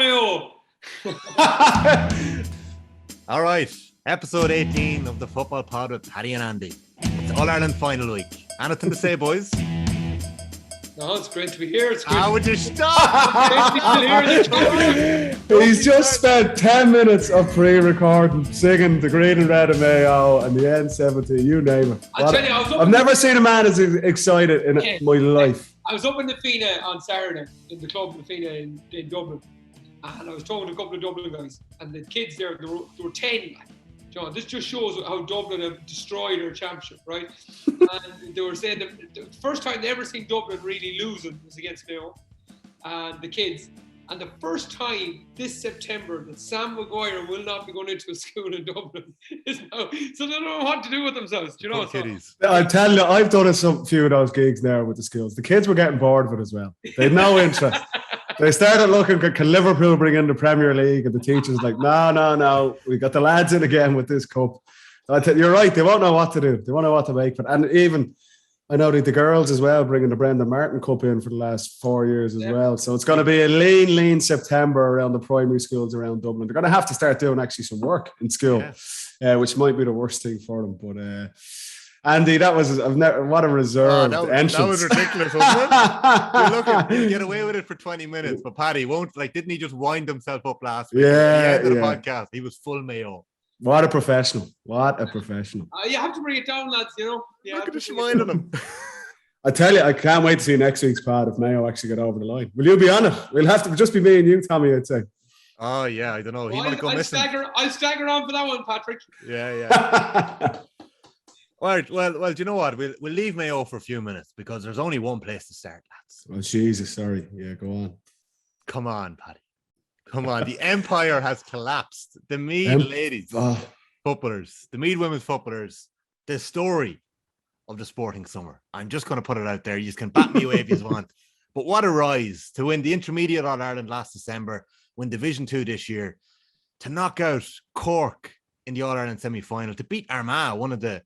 Mayo. All right, episode 18 of the Football Pod with Paddy and Andy. It's All-Ireland final week. Anything to say, boys? No, it's great to be here. It's great. How would you stop? He's just spent 10 minutes of pre-recording, singing the green and red of Mayo and the N70, you name it. I'll tell you, I've never seen a man as excited in my life. I was up in the Fina on Saturday, in the club in the Fina in Dublin, and I was talking to a couple of Dublin guys, and the kids there, they were 10. John, this just shows how Dublin have destroyed their championship, right? And they were saying that the first time they ever seen Dublin really losing was against Mayo and the kids. And the first time this September that Sam Maguire will not be going into a school in Dublin is now. So they don't know what to do with themselves. Do you know? I'm telling you, I've done a few of those gigs now with the schools. The kids were getting bored of it as well. They had no interest. They started looking, can Liverpool bring in the Premier League? And the teacher's like, no. We got the lads in again with this cup. You're right. They won't know what to do. They won't know what to make. And even, I know the girls as well, bringing the Brendan Martin Cup in for the last 4 years as well. So it's going to be a lean September around the primary schools around Dublin. They're going to have to start doing actually some work in school, which might be the worst thing for them. But Andy, that was what a reserved entrance. That was ridiculous, wasn't it? You'll get away with it for 20 minutes, but Paddy didn't he just wind himself up last week? At the end of the podcast, he was full Mayo. What a professional. You have to bring it down, lads, you know. Look at the smile on him. I tell you, I can't wait to see next week's pod if Mayo actually get over the line. Will you be on it? We'll have to just be me and you, Tommy, I'd say. Oh, yeah, I don't know. He might go missing. I'll stagger on for that one, Patrick. Yeah. All right, well, do you know what? We'll leave Mayo for a few minutes because there's only one place to start, lads. Oh, Jesus, sorry. Yeah, go on. Come on, Paddy. Come on. The empire has collapsed. The Meath ladies footballers, the Meath women's footballers, the story of the sporting summer. I'm just going to put it out there. You can bat me away if you want. But what a rise to win the Intermediate All-Ireland last December, win Division 2 this year, to knock out Cork in the All-Ireland semi-final, to beat Armagh, one of the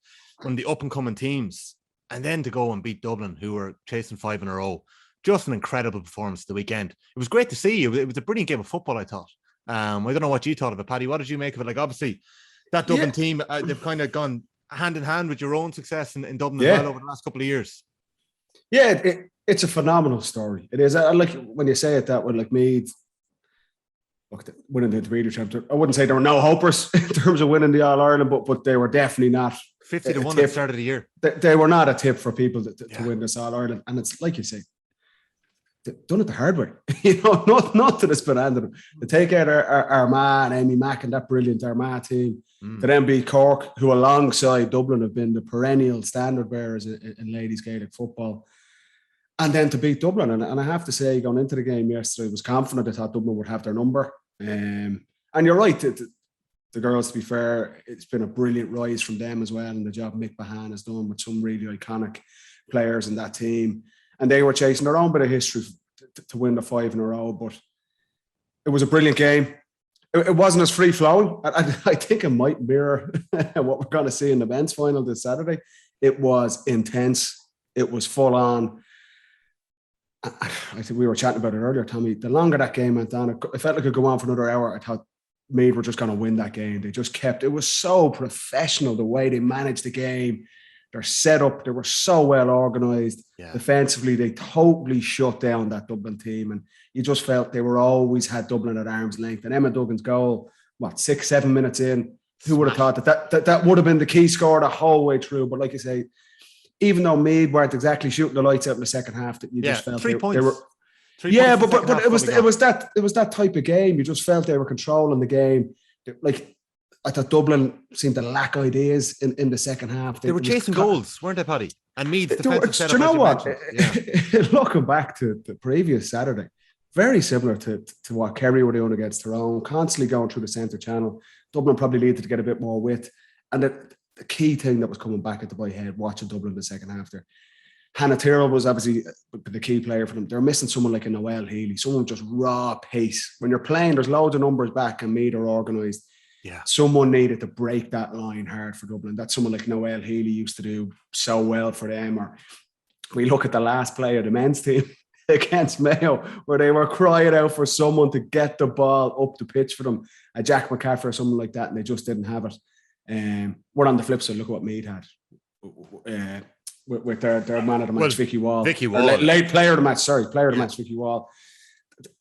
up-and-coming teams, and then to go and beat Dublin, who were chasing 5 in a row. Just an incredible performance the weekend. It was great to see. It was a brilliant game of football, I thought. I don't know what you thought of it, Paddy. What did you make of it? Like, obviously, that Dublin team, they've kind of gone hand in hand with your own success in Dublin as well over the last couple of years. Yeah, it's a phenomenal story. It is. I like when you say it that way, like Meath, winning the Intermediate Chapter. I wouldn't say there were no hopers in terms of winning the All-Ireland, but they were definitely not 50-1 at the start of the year. They were not a tip for people to win this All-Ireland. And it's like you say, they've done it the hard way. Nothing has been handed them. They take out Armagh and Amy Mack and that brilliant Armagh team. To then beat Cork, who alongside Dublin have been the perennial standard bearers in ladies Gaelic football. And then to beat Dublin. And I have to say, going into the game yesterday, I was confident. I thought Dublin would have their number. And you're right, the girls, to be fair, it's been a brilliant rise from them as well, and the job Mick Bahan has done with some really iconic players in that team. And they were chasing their own bit of history to win the 5 in a row, but it was a brilliant game. It wasn't as free-flowing. I think it might mirror what we're going to see in the men's final this Saturday. It was intense. It was full-on. I think we were chatting about it earlier, Tommy. The longer that game went on, it felt like it could go on for another hour. I thought Meath were just going to win that game. They just kept, it was so professional the way they managed the game. Their setup, they were so well organised. Yeah. Defensively, they totally shut down that Dublin team. And you just felt they were always had Dublin at arm's length. And Emma Duggan's goal, 6-7 minutes in, who would have thought that would have been the key score the whole way through. But like you say, even though Meath weren't exactly shooting the lights out in the second half, that you just felt 3 points. They were. But it was that type of game. You just felt they were controlling the game. Like, I thought Dublin seemed to lack ideas in the second half. They were chasing goals, weren't they, Paddy? And Meath's defensive setup. Do you know what? Looking back to the previous Saturday, very similar to what Kerry were doing against Tyrone, constantly going through the centre channel. Dublin probably needed to get a bit more width. And the key thing that was coming back at the boy head, watching Dublin in the second half there, Hannah Tyrrell was obviously the key player for them. They're missing someone like a Noelle Healy, someone with just raw pace. When you're playing, there's loads of numbers back and Meath are organised. Yeah. Someone needed to break that line hard for Dublin. That's someone like Noelle Healy used to do so well for them. Or we look at the last play of the men's team, against Mayo, where they were crying out for someone to get the ball up the pitch for them, a Jack McCaffrey or something like that, and they just didn't have it. We're on the flip side. Look at what Meath had with their man of the match, Vicky Wall. Late player of the match, player of the match, Vicky Wall.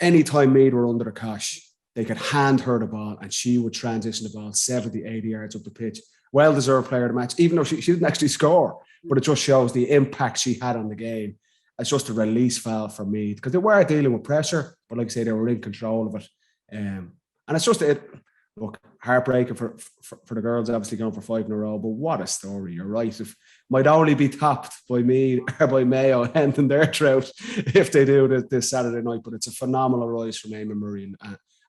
Anytime Meath were under the cosh, they could hand her the ball and she would transition the ball 70, 80 yards up the pitch. Well-deserved player of the match, even though she didn't actually score, but it just shows the impact she had on the game. It's just a release valve for Meath because they were dealing with pressure, but like I say, they were in control of it. And it's just heartbreaking for the girls, obviously going for 5 in a row. But what a story! You're right. If might only be topped by Meath or by Mayo ending their drought if they do this Saturday night. But it's a phenomenal rise from Eamon Murray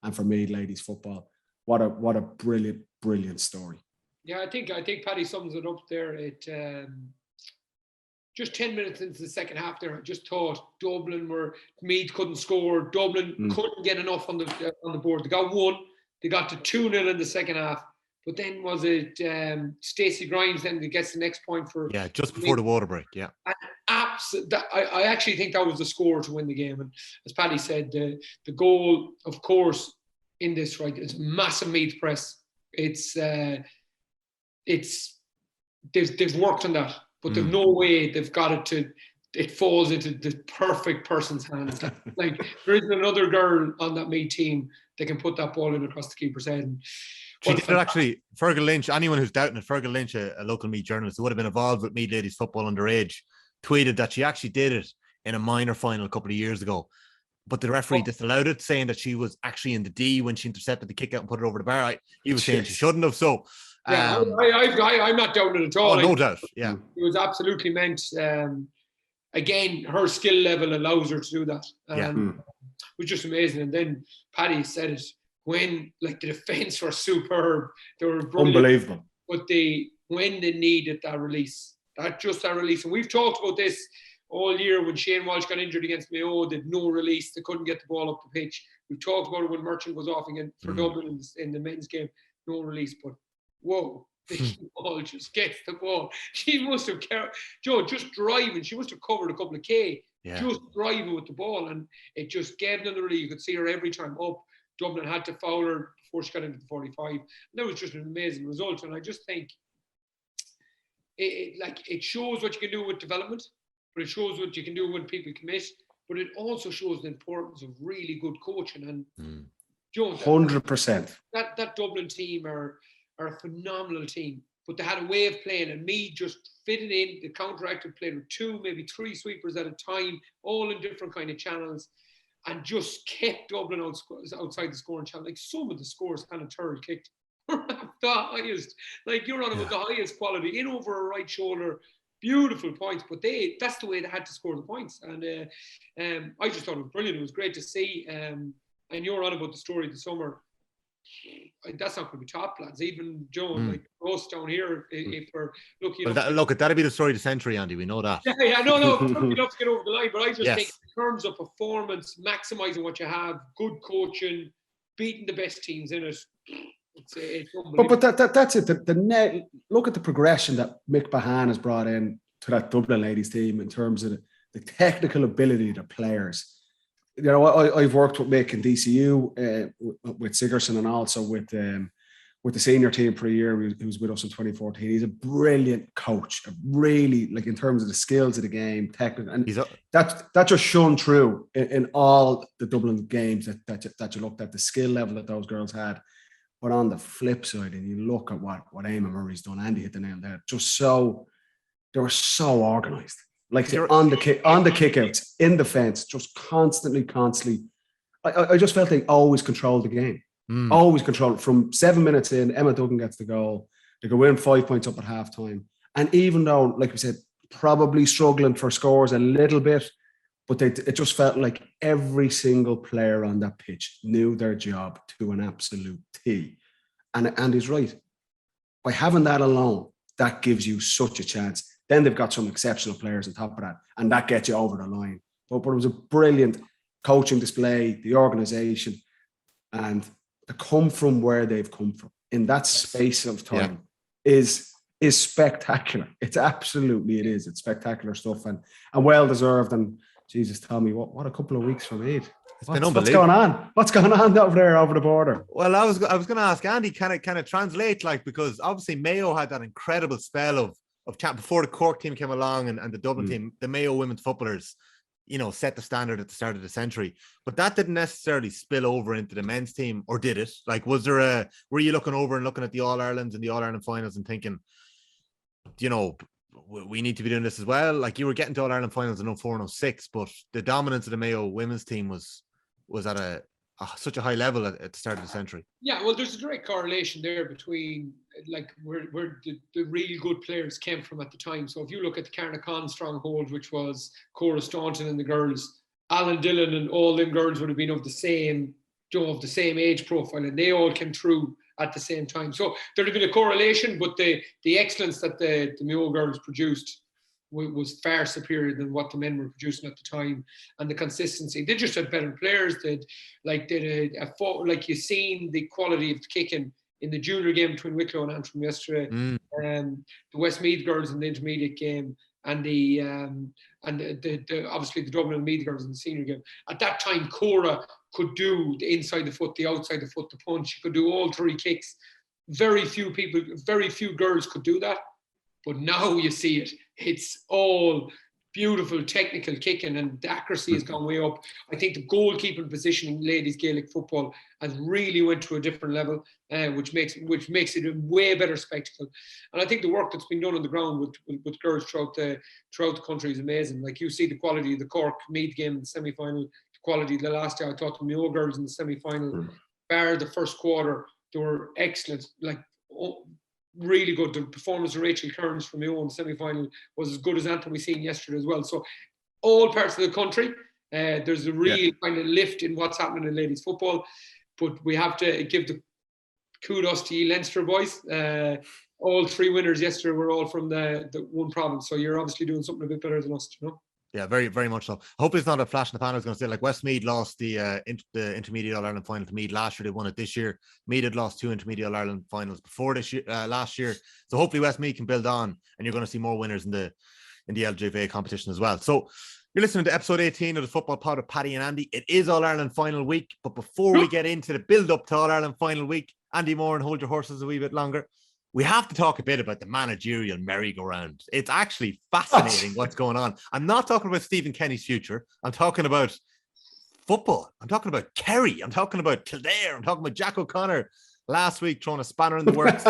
and for Meath ladies football. What a brilliant story. Yeah, I think Paddy sums it up there. It just 10 minutes into the second half there, I just thought Meath couldn't score. Dublin couldn't get enough on the board. They got 1. They got to 2-0 in the second half. But then was it Stacey Grimes then that gets the next point for... Yeah, just before the water break, yeah. And I actually think that was the score to win the game. And as Paddy said, the goal, of course, in this, right, it's a massive Meath press. They've worked on that. But there's no way they've got it falls into the perfect person's hands. Like, there isn't another girl on that Meath team that can put that ball in across the keeper's head. She did it actually. Fergal Lynch, anyone who's doubting it, Fergal Lynch, a local Meath journalist who would have been involved with Meath ladies football underage, tweeted that she actually did it in a minor final a couple of years ago. But the referee disallowed it, saying that she was actually in the D when she intercepted the kick out and put it over the bar. He was saying she shouldn't have. So, I'm not doubting it at all. Oh, no doubt. Yeah, it was absolutely meant. Again, her skill level allows her to do that. It was just amazing. And then Paddy said it when, like, the defence were superb. They were brilliant, unbelievable. But when they needed that release, and we've talked about this all year when Shane Walsh got injured against Mayo, they had no release. They couldn't get the ball up the pitch. We've talked about it when Merchant was off again for Dublin in the men's game. No release, but whoa, Vicky Wall just gets the ball. She must have just driving. She must have covered a couple of K, just driving with the ball, and it just gave them the release. You could see her every time up. Dublin had to foul her before she got into the 45. And that was just an amazing result. And I just think it shows what you can do with development, but it shows what you can do when people commit. But it also shows the importance of really good coaching. And 100%. That Dublin team are a phenomenal team, but they had a way of playing, and Meath just fitted in. The counteracted, played with 2, maybe 3 sweepers at a time, all in different kind of channels, and just kept Dublin outside the scoring channel. Like, some of the scores Hannah Turrell kicked were the highest. Like, you're on about the highest quality, in over a right shoulder, beautiful points. But that's the way they had to score the points. And I just thought it was brilliant. It was great to see. And you're on about the story of the summer. That's not going to be top, lads. Even like us down here, if we're lucky enough. That'll be the story of the century, Andy. We know that. No, lucky enough to get over the line. But I just think, in terms of performance, maximising what you have, good coaching, beating the best teams in it, it's unbelievable. But that's it. Look at the progression that Mick Bahan has brought in to that Dublin ladies team in terms of the technical ability of the players. You know, I've worked with Mick in DCU, with Sigerson, and also with the senior team for a year. He was with us in 2014. He's a brilliant coach, really, like, in terms of the skills of the game, technical, and that just shone through in all the Dublin games that you looked at, the skill level that those girls had. But on the flip side, and you look at what Eamon Murray's done, Andy hit the nail there. They were so organised. Like, on the kickouts, in defence, just constantly. I just felt they always controlled the game. Always controlled. From 7 minutes in, Emma Duggan gets the goal. They go in 5 points up at halftime. And even though, like we said, probably struggling for scores a little bit, but it just felt like every single player on that pitch knew their job to an absolute T. And Andy's right. By having that alone, that gives you such a chance. Then they've got some exceptional players on top of that, and that gets you over the line. But it was a brilliant coaching display, the organisation, and to come from where they've come from in that space of time is spectacular. It is. It's spectacular stuff, and well deserved. And Jesus, Tommy, what a couple of weeks for Meath. What's going on? What's going on over there over the border? Well, I was going to ask Andy, can it translate, like, because obviously Mayo had that incredible spell of champ before the Cork team came along and the Dublin team, the Mayo women's footballers, set the standard at the start of the century. But that didn't necessarily spill over into the men's team, or did it? Like, were you looking over and looking at the All-Irelands and the All-Ireland finals and thinking, we need to be doing this as well? Like, you were getting to All-Ireland finals in 04 and 06, but the dominance of the Mayo women's team was at such a high level at the start of the century. Yeah, well, there's a direct correlation there between like where the really good players came from at the time. So if you look at the Carnacon stronghold, which was Cora Staunton and the girls, Alan Dillon and all them girls would have been of the same age profile, and they all came through at the same time. So there'd have been a correlation, but the excellence that the Mayo girls produced was far superior than what the men were producing at the time, and the consistency. They just had better players. Like you seen the quality of the kicking in the junior game between Wicklow and Antrim yesterday. The West Meath girls in the intermediate game, and the obviously the Dublin and Meath girls in the senior game. At that time, Cora could do the inside the foot, the outside the foot, the punch. She could do all three kicks. Very few girls could do that. But now you see it. It's all beautiful technical kicking, and the accuracy has gone way up. I think the goalkeeping position in ladies Gaelic football has really went to a different level, which makes it a way better spectacle. And I think the work that's been done on the ground with girls throughout the country is amazing. Like, you see the quality of the Cork Meath game in the semi-final, the quality of the last year. I thought the Mayo girls in the semi-final, bar the first quarter, they were excellent. Like, really good. The performance of Rachel Kearns from Mayo in the semi-final was as good as anything we seen yesterday as well. So all parts of the country, there's a real kind of lift in what's happening in ladies football. But we have to give the kudos to you Leinster boys. All three winners yesterday were all from the one province. So you're obviously doing something a bit better than us, Yeah, very, very much so. I hope it's not a flash in the pan. I was going to say, like, Westmeath lost the intermediate All-Ireland final to Meath last year. They won it this year. Meath had lost 2 intermediate All-Ireland finals before last year. So hopefully Westmeath can build on, and you're going to see more winners in the LGFA competition as well. So you're listening to episode 18 of the Football Pod of Paddy and Andy. It is All-Ireland final week, but before we get into the build-up to All-Ireland final week, Andy Moore, and hold your horses a wee bit longer, we have to talk a bit about the managerial merry-go-round. It's actually fascinating what's going on. I'm not talking about Stephen Kenny's future. I'm talking about football. I'm talking about Kerry. I'm talking about Kildare. I'm talking about Jack O'Connor last week throwing a spanner in the works,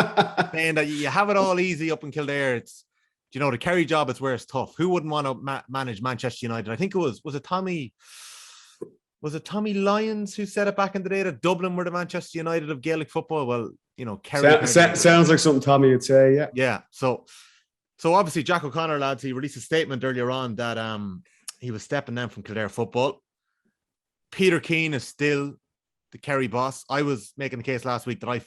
saying that you have it all easy up in Kildare. It's, the Kerry job is where it's tough. Who wouldn't want to manage Manchester United? I think it was it Tommy Lyons who said it back in the day that Dublin were the Manchester United of Gaelic football? Well, Kerry sounds like something Tommy would say. Yeah. So obviously Jack O'Connor, lads, he released a statement earlier on that he was stepping down from Kildare football. Peter Keane is still the Kerry boss. I was making the case last week that I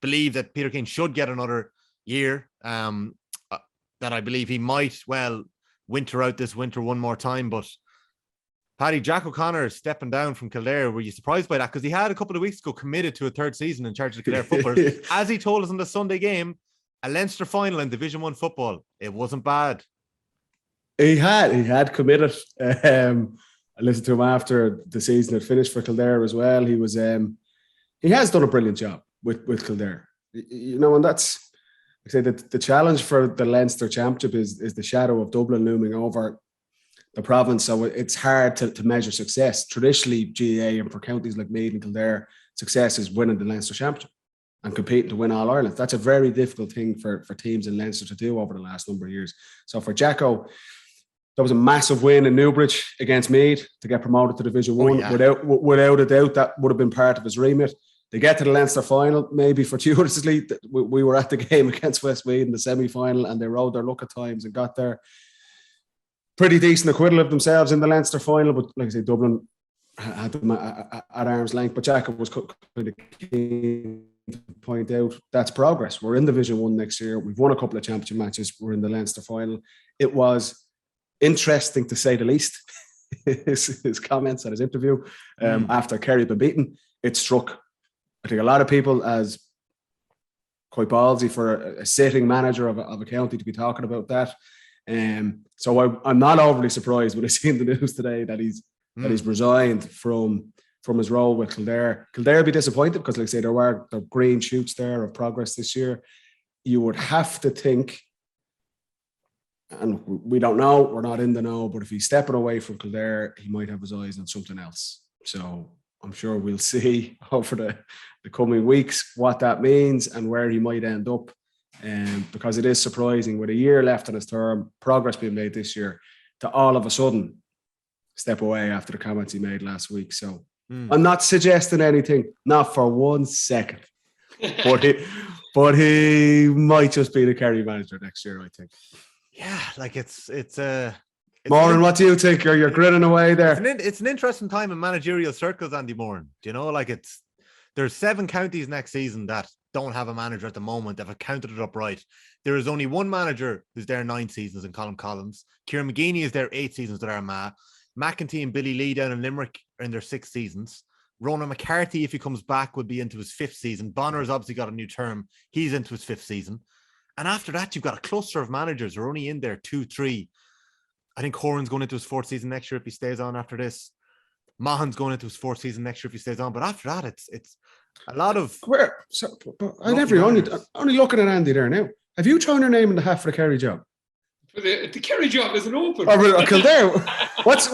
believe that Peter Keane should get another year. That I believe he might winter out this winter one more time, but Paddy, Jack O'Connor stepping down from Kildare. Were you surprised by that? Because he had a couple of weeks ago committed to a third season in charge of the Kildare footballers. As he told us in the Sunday game, a Leinster final in Division 1 football. It wasn't bad. He had committed. I listened to him after the season had finished for Kildare as well. He was he has done a brilliant job with Kildare. And that's, I say, that the challenge for the Leinster Championship is the shadow of Dublin looming over the province, so it's hard to measure success. Traditionally, GAA and for counties like Meath and Kildare, success is winning the Leinster Championship and competing to win All-Ireland. That's a very difficult thing for teams in Leinster to do over the last number of years. So for Jacko, that was a massive win in Newbridge against Meath to get promoted to Division 1. Without a doubt, that would have been part of his remit. They get to the Leinster final, maybe fortuitously. We were at the game against Westmeath in the semi-final, and they rode their luck at times and got there. Pretty decent acquittal of themselves in the Leinster final, but like I say, Dublin had them at arm's length. But Jacob was kind of keen to point out that's progress. We're in Division 1 next year. We've won a couple of championship matches. We're in the Leinster final. It was interesting, to say the least, his comments at his interview after Kerry had been beaten. It struck, I think, a lot of people as quite ballsy for a sitting manager of a county to be talking about that. So I'm not overly surprised when I seen the news today that he's resigned from his role with Kildare. Kildare will be disappointed because, like I say, there were green shoots there of progress this year. You would have to think, and we don't know, we're not in the know, but if he's stepping away from Kildare, he might have his eyes on something else. So I'm sure we'll see over the coming weeks what that means and where he might end up. Because it is surprising with a year left in his term, progress being made this year, to all of a sudden step away after the comments he made last week. So I'm not suggesting anything, not for 1 second. But he might just be the Kerry manager next year, I think. Yeah, like it's Moran, what do you think? You're grinning away there. It's an interesting time in managerial circles, Andy Moran. Do you know, like there's 7 counties next season that don't have a manager at the moment. They've counted it up right. There is only one manager who's there 9 seasons in Colin Collins. Kieran McGeeney is there 8 seasons with Armagh. McEntee and Billy Lee down in Limerick are in their 6 seasons. Ronan McCarthy, if he comes back, would be into his 5th season. Bonner has obviously got a new term. He's into his 5th season. And after that, you've got a cluster of managers who are only in there 2, 3. I think Horan's going into his 4th season next year if he stays on after this. Mahan's going into his 4th season next year if he stays on. But after that, it's a lot of... only looking at Andy there now. Have you thrown your name in the hat for the Kerry job? The Kerry job isn't open. Or Kildare? What's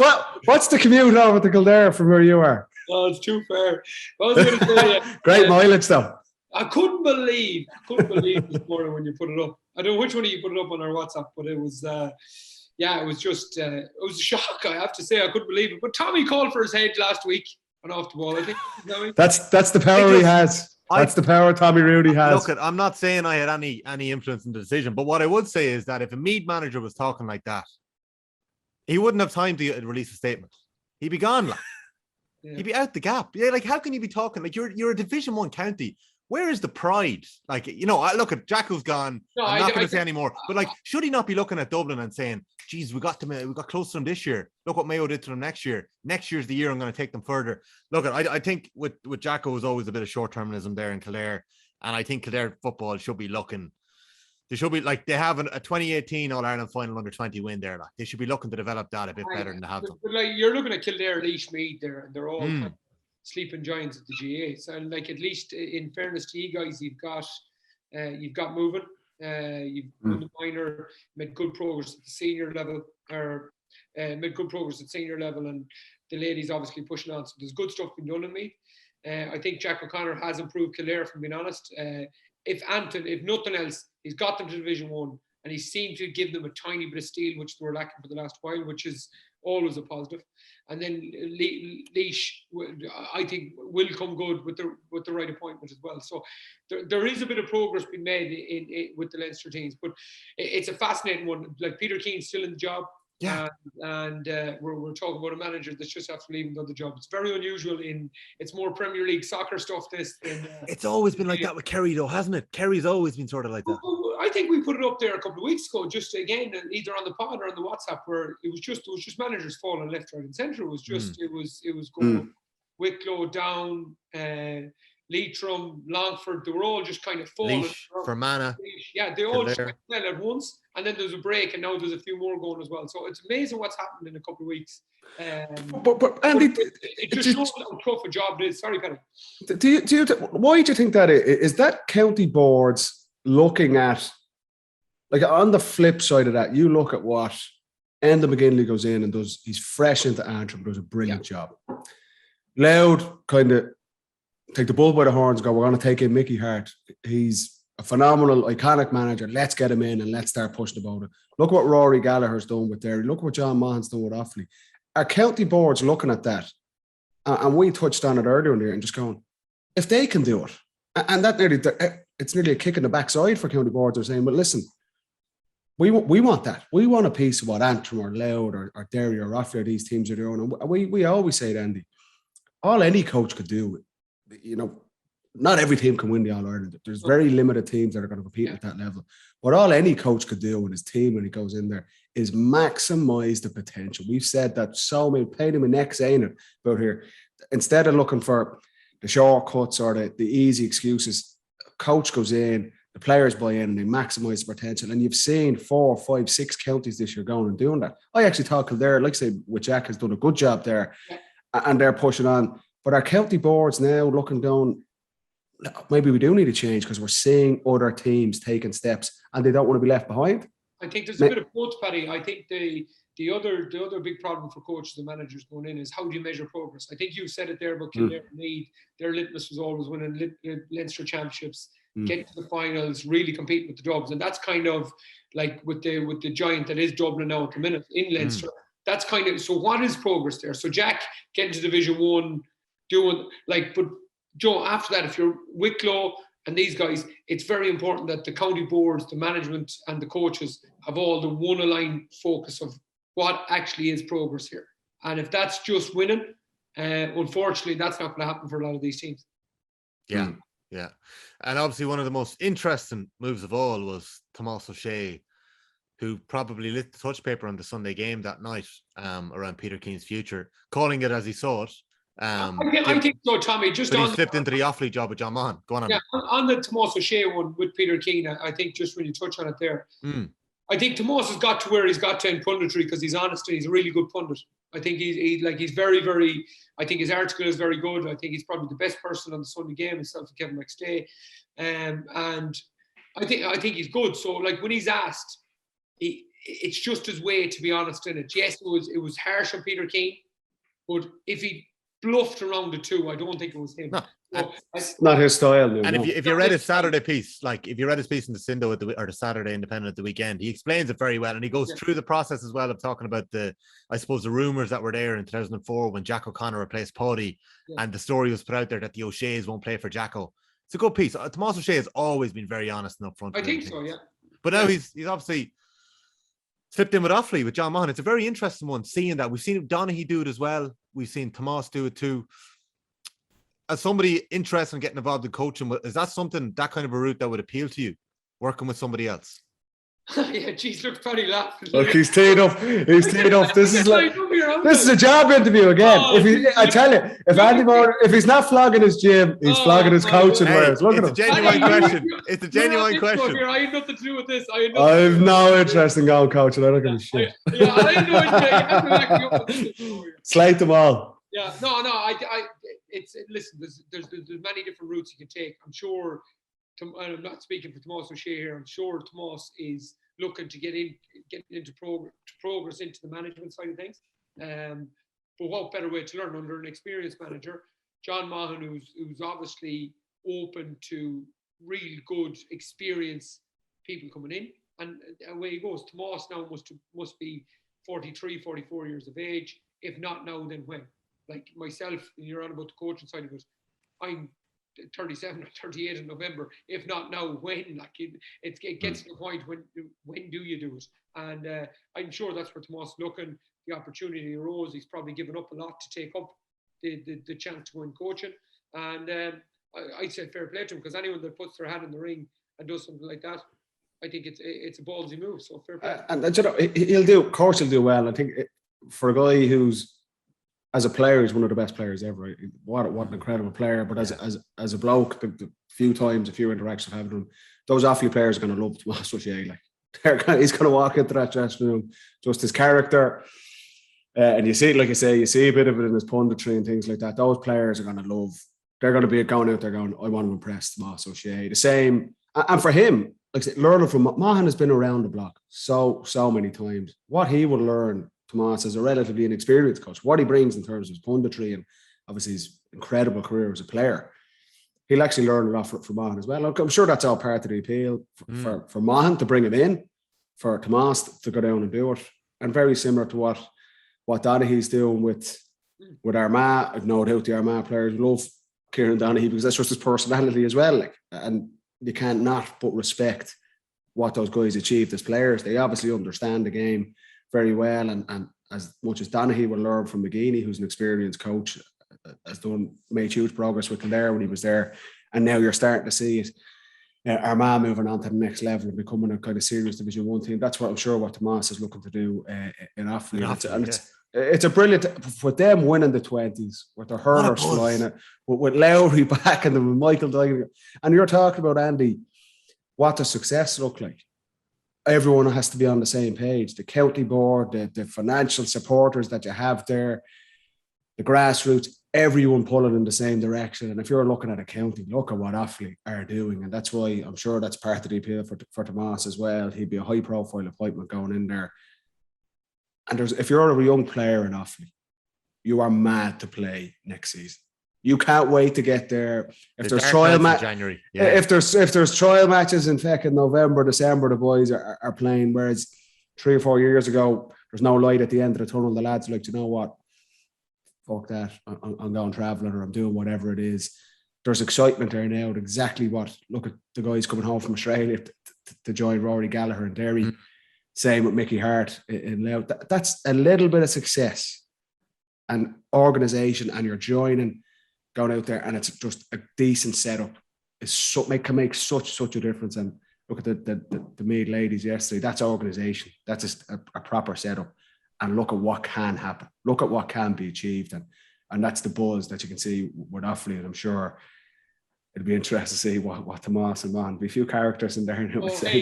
the commute over to Kildare from where you are? Oh, it's too far. I was going to say, great mileage though. I couldn't believe this morning when you put it up. I don't know which one of you put it up on our WhatsApp, but it was... it was just, it was a shock, I have to say. I couldn't believe it. But Tommy called for his head last week and off the ball, I think. That's the power he has. That's the power Tommy Rooney has. Look, I'm not saying I had any influence in the decision, but what I would say is that if a Meath manager was talking like that, he wouldn't have time to release a statement. He'd be gone, like. He'd be out the gap. Yeah, like how can you be talking? Like you're a Division 1 county. Where is the pride? Like, you know, I look at Jacko's gone. No, I'm not going to say anymore. But like, should he not be looking at Dublin and saying, geez, we got close to them this year. Look what Mayo did to them next year. Next year's the year I'm going to take them further. Look, I think with Jacko was always a bit of short-termism there in Kildare. And I think Kildare football should be looking. They should be like, they have a 2018 All-Ireland final under 20 win there. Like, they should be looking to develop that a bit better than they have done. But like, you're looking at Kildare, Laois, Meath there, and they're all sleeping giants at the GA. So, like, at least in fairness to you guys, you've got moving. You've won the minor, made good progress at the senior level, and the ladies obviously pushing on. So there's good stuff being done in Meath. I think Jack O'Connor has improved Kildare, from being honest. If nothing else, he's got them to Division 1, and he seemed to give them a tiny bit of steel, which they were lacking for the last while, which is always a positive. And then Laois, I think, will come good with the right appointment as well. So there is a bit of progress being made with the Leinster teams, but it's a fascinating one. Like, Peter Keane's still in the job. Yeah, and we're talking about a manager that's just after leaving the job. It's very unusual. It's more Premier League soccer stuff. It's always been like that with Kerry, though, hasn't it? Kerry's always been sort of like that. I think we put it up there a couple of weeks ago, just again, either on the pod or on the WhatsApp, where it was just managers falling left, right, and centre. It was just it was going Wicklow down. Leitrim, Longford, they were all just kind of falling. Fermanagh. Yeah, they all just fell at once. And then there's a break, and now there's a few more going as well. So it's amazing what's happened in a couple of weeks. But Andy, it just shows how tough a job it is. Sorry, Paddy. Why do you think that is? That county boards looking at, like, on the flip side of that, you look at what Enda McGinley goes in and does. He's fresh into Antrim, does a brilliant job. Loud kind of take the bull by the horns, go, we're going to take in Mickey Hart. He's a phenomenal, iconic manager. Let's get him in and let's start pushing about it. Look what Rory Gallagher's done with Derry. Look what John Mahan's done with Offaly. Our county board's looking at that. And we touched on it earlier in the year and just going, if they can do it, and it's nearly a kick in the backside for county boards. They're saying, well, listen, we want that. We want a piece of what Antrim or Louth or Derry or Offaly or these teams are doing. And we always say to Andy, all any coach could do, you know, not every team can win the All-Ireland. There's very limited teams that are going to compete at that level. But all any coach could do with his team when he goes in there is maximize the potential. We've said that so many, paid him an X ain't it about here. Instead of looking for the shortcuts or the easy excuses, coach goes in, the players buy in and they maximise the potential. And you've seen 4, 5, 6 counties this year going and doing that. I actually thought Kildare, like I say, with Jack, has done a good job there, and they're pushing on. But our county boards now looking down, maybe we do need a change because we're seeing other teams taking steps and they don't want to be left behind. I think there's a bit of both, Paddy. I think the other big problem for coaches and managers going in is how do you measure progress? I think you said it there about Kildare and Meath. Their litmus was always winning Leinster championships, getting to the finals, really competing with the Dubs, and that's kind of like with the giant that is Dublin now at the minute in Leinster. That's kind of, so what is progress there? So Jack getting to Division 1, doing like, but Joe, after that, if you're Wicklow and these guys, it's very important that the county boards, the management and the coaches have all the one aligned focus of what actually is progress here. And if that's just winning, unfortunately, that's not going to happen for a lot of these teams. Yeah, yeah. And obviously one of the most interesting moves of all was Tomás O'Shea, who probably lit the touch paper on the Sunday game that night around Peter Keane's future, calling it as he saw it. I think so, Tommy. Just but he slipped into the Offaly job with John Mahon. Go on. Yeah, on the Tomás O'Shea one with Peter Keane, I think just when you touch on it there, I think Tomás has got to where he's got to in punditry because he's honest and he's a really good pundit. I think he's very, very. I think his article is very good. I think he's probably the best person on the Sunday game, himself and Kevin McStay, and I think he's good. So like when he's asked, it's just his way to be honest in it. Yes, it was harsh on Peter Keane, but if he bluffed around the two, I don't think it was him. No, so, it's not his style. And if you read his Saturday piece, like if you read his piece in the Sindo or the Saturday Independent at the weekend, he explains it very well, and he goes through the process as well of talking about the rumours that were there in 2004 when Jack O'Connor replaced Paddy, and the story was put out there that the O'Sheas won't play for Jacko. It's a good piece. Tomás O'Shea has always been very honest and upfront. I think so, yeah. But now he's obviously slipped in with Offaly with John Mahon. It's a very interesting one, seeing that. We've seen Donaghy do it as well. We've seen Tomás do it too. As somebody interested in getting involved in coaching, is that something, that kind of a route that would appeal to you, working with somebody else? Yeah, geez, look, Paddy laughing. Look, he's teed up. This is a job interview again. I tell you, if Andy Moore, if he's not flogging his gym, he's flogging his coaching wares. Look at him. It's a genuine question. It's a genuine question. I have nothing to do with this. I have no interest in going coaching. I don't give a shit. Yeah, I have no interest. You have to back me up with this. Slate them all. Yeah, no. Listen. There's many different routes you can take. I'm sure. And I'm not speaking for Tomás O'Shea here. I'm sure Tomás is looking to get into progress into the management side of things. But what better way to learn under an experienced manager, John Mahon, who's obviously open to real good experienced people coming in, and away he goes. Tomás now must be 43, 44 years of age. If not now, then when? Like myself, you're on about the coaching side of it. I'm 37 or 38 in November. If not now, when? Like it gets to the point when do you do it? And I'm sure that's where Tomás looking. The opportunity arose. He's probably given up a lot to take up the chance to win coaching. And I'd say fair play to him, because anyone that puts their hat in the ring and does something like that, I think it's a ballsy move. So fair play. And you know, he'll do well. I think for a guy who's, as a player, he's one of the best players ever. What an incredible player! But as a bloke, the few interactions I've had with him, those Offaly players are going to love Tomás O'Shea. Like he's going to walk into that dressing room, just his character, and you see, like I say, you see a bit of it in his punditry and things like that. Those players are going to love. They're going to be going out there going, I want to impress Tomás O'Shea. The same, and for him, like I say, learning from Mahon has been around the block so many times. What he would learn, Tomás, as a relatively inexperienced coach, what he brings in terms of his punditry and obviously his incredible career as a player, he'll actually learn a lot from Mahon as well. Look, I'm sure that's all part of the appeal for Mahon to bring him in, for Tomás to go down and do it, and very similar to what Donaghy's doing with Armagh. I've no doubt the Armagh players love Kieran Donaghy because that's just his personality as well. And you can't not but respect what those guys achieved as players. They obviously understand the game very well, and as much as Donaghy will learn from McGeaney, who's an experienced coach, made huge progress with Kildare when he was there, and now you're starting to see it. Armagh moving on to the next level and becoming a kind of serious Division 1 team. That's what I'm sure what Tomás is looking to do in Offaly. It's a brilliant for them winning the 20s with their hurlers flying it, with Lowry back and them, with Michael Dyer. And you're talking about Andy. what does success look like? Everyone has to be on the same page. The county board, the financial supporters that you have there, the grassroots, everyone pulling in the same direction. And if you're looking at accounting, look at what Offaly are doing. And that's why I'm sure that's part of the appeal for Tomas as well. He'd be a high profile appointment going in there. And if you're a young player in Offaly, you are mad to play next season. You can't wait to get there. If there's trial matches in January, if there's trial matches in fucking November, December, the boys are playing. Whereas 3 or 4 years ago, there's no light at the end of the tunnel. The lads are like, you know what? Fuck that. I'm going traveling, or I'm doing whatever it is. There's excitement there now. Exactly what. Look at the guys coming home from Australia to join Rory Gallagher and Derry. Mm-hmm. Same with Mickey Hart in Louth. That's a little bit of success and organisation, and you're joining, going out there, and it's just a decent setup. Can make such a difference. And look at the Meath ladies yesterday. That's organisation. That's just a proper setup. And look at what can happen. Look at what can be achieved. And that's the buzz that you can see with Offaly. And I'm sure it'll be interesting to see what Tomas and Mon. Be a few characters in there. And I'd say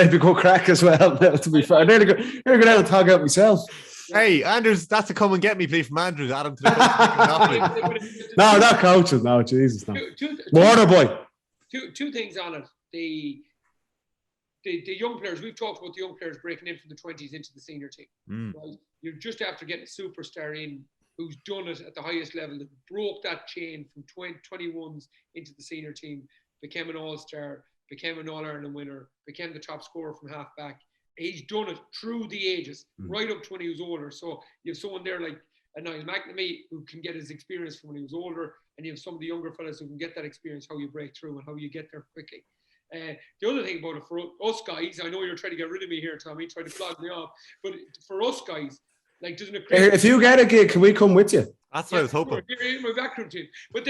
it'd be good crack as well. To be fair, I'm going to go down and talk out myself. Hey, Andrews, that's a come and get me plea from Andrews. Add him to the No, not coaching. No, Jesus, no. Water boy. Two things on it. The young players, we've talked about the young players breaking in from the 20s into the senior team. Right? You're just after getting a superstar in who's done it at the highest level, that broke that chain from 21s into the senior team, became an all-star, became an All-Ireland winner, became the top scorer from half-back. He's done it through the ages, right up to when he was older. So you have someone there like Niall McNamee who can get his experience from when he was older, and you have some of the younger fellas who can get that experience, how you break through and how you get there quickly. The other thing about it for us guys, I know you're trying to get rid of me here, Tommy, trying to flog me off, but for us guys, like, doesn't it? If you get a gig, can we come with you? That's what I was hoping. You're in my backroom team, but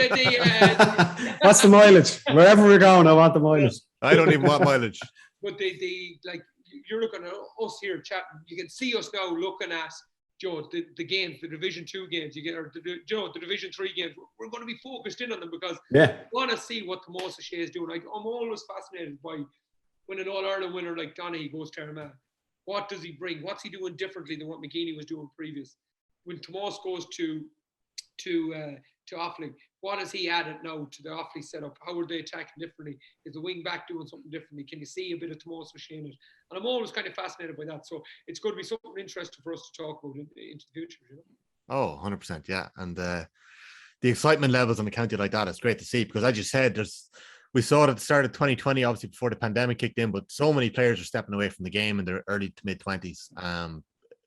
what's the mileage? Wherever we're going, I want the mileage. I don't even want mileage. But like, you're looking at us here chatting. You can see us now looking at the games, the Division 2 games. You get, or the Division 3 games. We're going to be focused in on them because we want to see what Tomas O'Shea is doing. I'm always fascinated by when an All-Ireland winner like Donaghy goes to Armagh. What does he bring? What's he doing differently than what McGeaney was doing previous? When Tomas goes to Offaly, what has he added now to the Offaly setup? How are they attacking differently? Is the wing back doing something differently? Can you see a bit of Tomas O'Shea in it? And I'm always kind of fascinated by that. So it's going to be something interesting for us to talk about into the future. You know? Oh, 100%, yeah. And the excitement levels on the county like that, it's great to see because, as you said, we saw it at the start of 2020, obviously before the pandemic kicked in, but so many players are stepping away from the game in their early to mid-20s.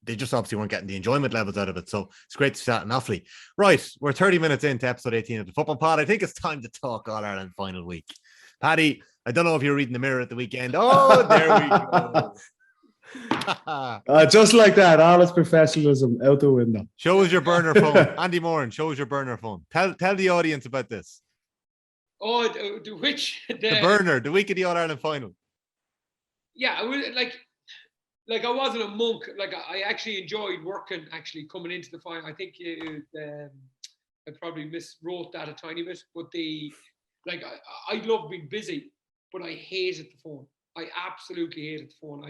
They just obviously weren't getting the enjoyment levels out of it. So it's great to see that in Offaly. Right, we're 30 minutes into episode 18 of the Football Pod. I think it's time to talk All-Ireland final week. Paddy, I don't know if you were reading the Mirror at the weekend. Oh, there we go. Just like that, all its professionalism out the window. Show us your burner phone. Andy Moran, show us your burner phone. Tell the audience about this. Oh, the burner, the week of the All-Ireland final. Yeah, like I wasn't a monk. Like I actually enjoyed working, actually coming into the final. I think I probably miswrote that a tiny bit, but I love being busy, but I hated the phone. I absolutely hated the phone.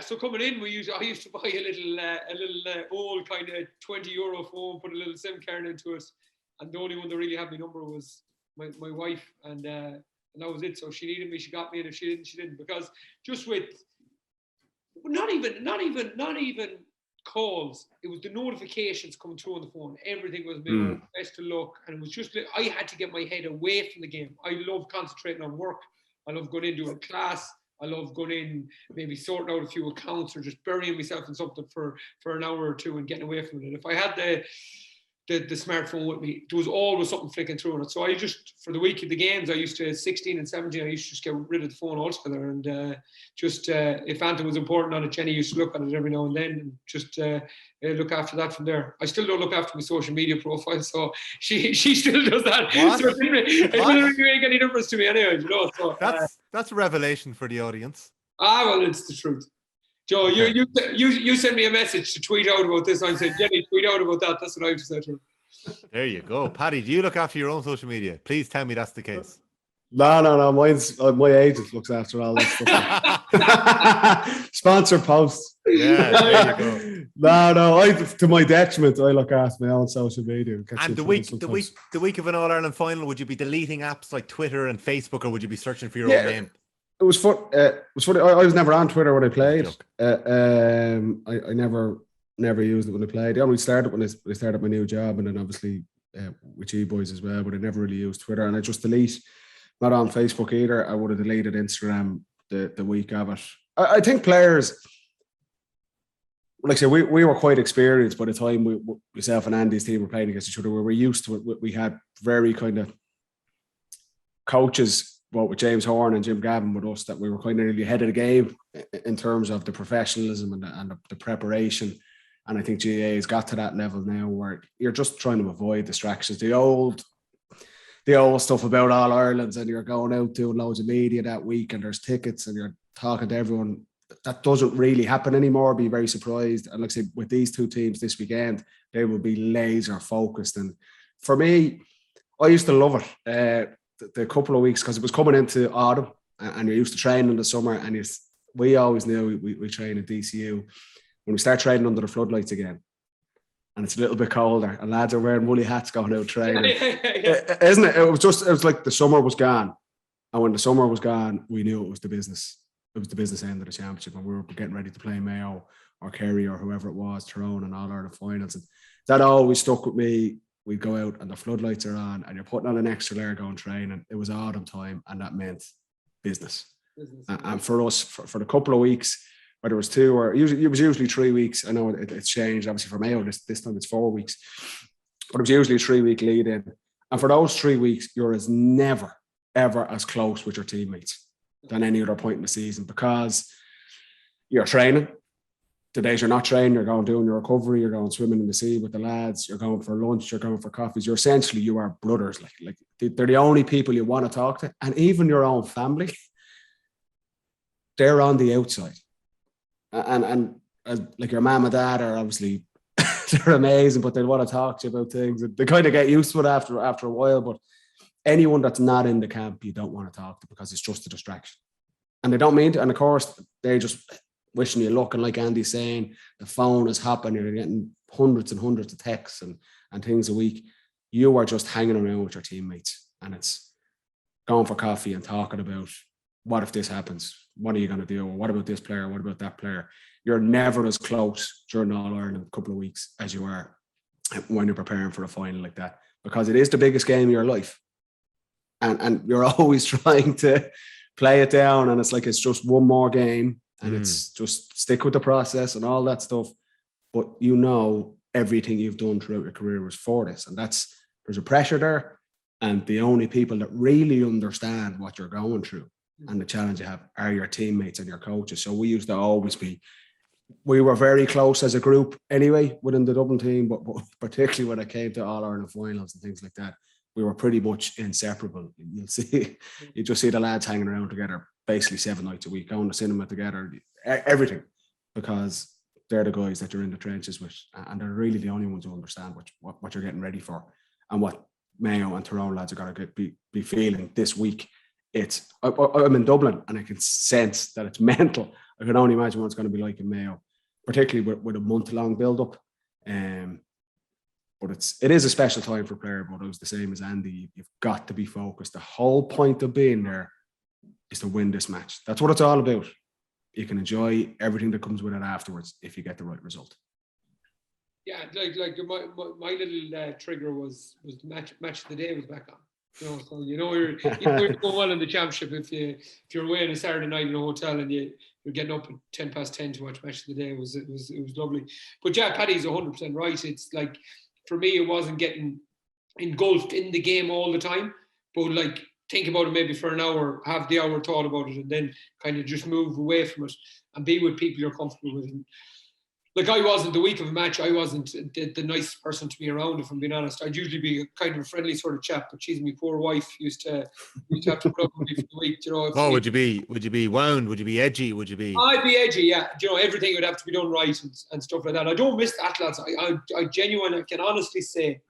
So coming in, I used to buy a little old kind of €20 phone, put a little SIM card into it, and the only one that really had my number was my wife, and that was it. So she needed me, she got me, and if she didn't, she didn't. Because just with not even calls, it was the notifications coming through on the phone. Everything was made best of luck, and it was just I had to get my head away from the game. I love concentrating on work. I love going into a class. I love going in, maybe sorting out a few accounts or just burying myself in something for an hour or two and getting away from it. And if I had the smartphone with me, there was always something flicking through on it. So I just, for the week of the games, I used to, 16 and 17, I used to just get rid of the phone altogether. And if Anton was important on it, Jenny used to look at it every now and then and just look after that from there. I still don't look after my social media profile, so she still does that. What? So it didn't make any difference to me anyway, you know. So, that's a revelation for the audience. Well, it's the truth. Joe, you send me a message to tweet out about this. I said, Jenny, tweet out about that. That's what I've said to her. There you go. Paddy, do you look after your own social media? Please tell me that's the case. No. Mine's my agent looks after all that stuff. Sponsor posts. Yeah, there you go. No. To my detriment, I look after my own social media. And the week of an All-Ireland final, would you be deleting apps like Twitter and Facebook, or would you be searching for your own name? It was fun. I was never on Twitter when I played. I never used it when I played. I only started when I started my new job, and then obviously with you boys as well. But I never really used Twitter, and I just delete. Not on Facebook either. I would have deleted Instagram the week of it. I think players, like I said, we were quite experienced by the time myself and Andy's team were playing against each other. We were used to it. We had very kind of coaches, with James Horn and Jim Gavin with us, that we were kind of really ahead of the game in terms of the professionalism and the preparation. And I think GAA has got to that level now where you're just trying to avoid distractions. The old stuff about All-Irelands, and you're going out doing loads of media that week and there's tickets and you're talking to everyone. That doesn't really happen anymore. Be very surprised. And like I say, with these two teams this weekend, they will be laser focused. And for me, I used to love it the couple of weeks, because it was coming into autumn and you're used to training in the summer, and we always knew we train at DCU. When we start training under the floodlights again, and it's a little bit colder, and lads are wearing woolly hats going out training. Isn't it? It was like the summer was gone. And when the summer was gone, we knew it was the business. It was the business end of the championship, and we were getting ready to play Mayo or Kerry or whoever it was, Tyrone, and All-Ireland finals. And that always stuck with me. We'd go out and the floodlights are on and you're putting on an extra layer going training. It was autumn time, and that meant business. And for us, for the couple of weeks, whether it was 2 or it was usually 3 weeks. I know it's changed, obviously, for Mayo. This time it's 4 weeks. But it was usually a 3-week lead in. And for those 3 weeks, you're never, ever as close with your teammates than any other point in the season, because you're training. The days you're not training, you're going doing your recovery, you're going swimming in the sea with the lads, you're going for lunch, you're going for coffees. You are brothers. Like they're the only people you want to talk to. And even your own family, they're on the outside. And like your mum and dad are obviously they're amazing, but they want to talk to you about things. They kind of get used to it after a while. But anyone that's not in the camp, you don't want to talk to, because it's just a distraction. And they don't mean to. And of course, they just wishing you luck. And like Andy's saying, the phone is hopping, you're getting hundreds and hundreds of texts and things a week. You are just hanging around with your teammates, and it's going for coffee and talking about, what if this happens? What are you going to do? What about this player? What about that player? You're never as close during All-Ireland a couple of weeks as you are when you're preparing for a final like that, because it is the biggest game of your life. And you're always trying to play it down, and it's just one more game, and it's just stick with the process and all that stuff. But everything you've done throughout your career was for this, and there's a pressure there, and the only people that really understand what you're going through and the challenge you have are your teammates and your coaches. So we used to always we were very close as a group anyway within the Dublin team, but particularly when it came to All-Ireland finals and things like that, we were pretty much inseparable. You just see the lads hanging around together basically 7 nights a week, going to cinema together, everything, because they're the guys that you're in the trenches with, and they're really the only ones who understand what you're getting ready for and what Mayo and Tyrone lads are going to be feeling this week. I'm in Dublin, and I can sense that it's mental. I can only imagine what it's going to be like in Mayo, particularly with a month-long build-up. But it is a special time for a player, but it was the same as Andy. You've got to be focused. The whole point of being there is to win this match. That's what it's all about. You can enjoy everything that comes with it afterwards if you get the right result. Yeah, like my little trigger was the match of the day was back on. So you're going well in the championship if you're away on a Saturday night in a hotel and you're getting up at 10:10 to watch match of the day. It was lovely. But yeah, Paddy's 100% right. It's like, for me, it wasn't getting engulfed in the game all the time, but like think about it maybe for an hour, have the hour thought about it, and then kind of just move away from it and be with people you're comfortable with. And like, I wasn't, the week of a match, I wasn't the nicest person to be around, if I'm being honest. I'd usually be kind of a friendly sort of chap, but my poor wife used to have to put up with me for the week. Would you be wound? Would you be edgy? Would you be? I'd be edgy, yeah. Everything would have to be done right and stuff like that. I don't miss that, lads. I genuinely, I can honestly say,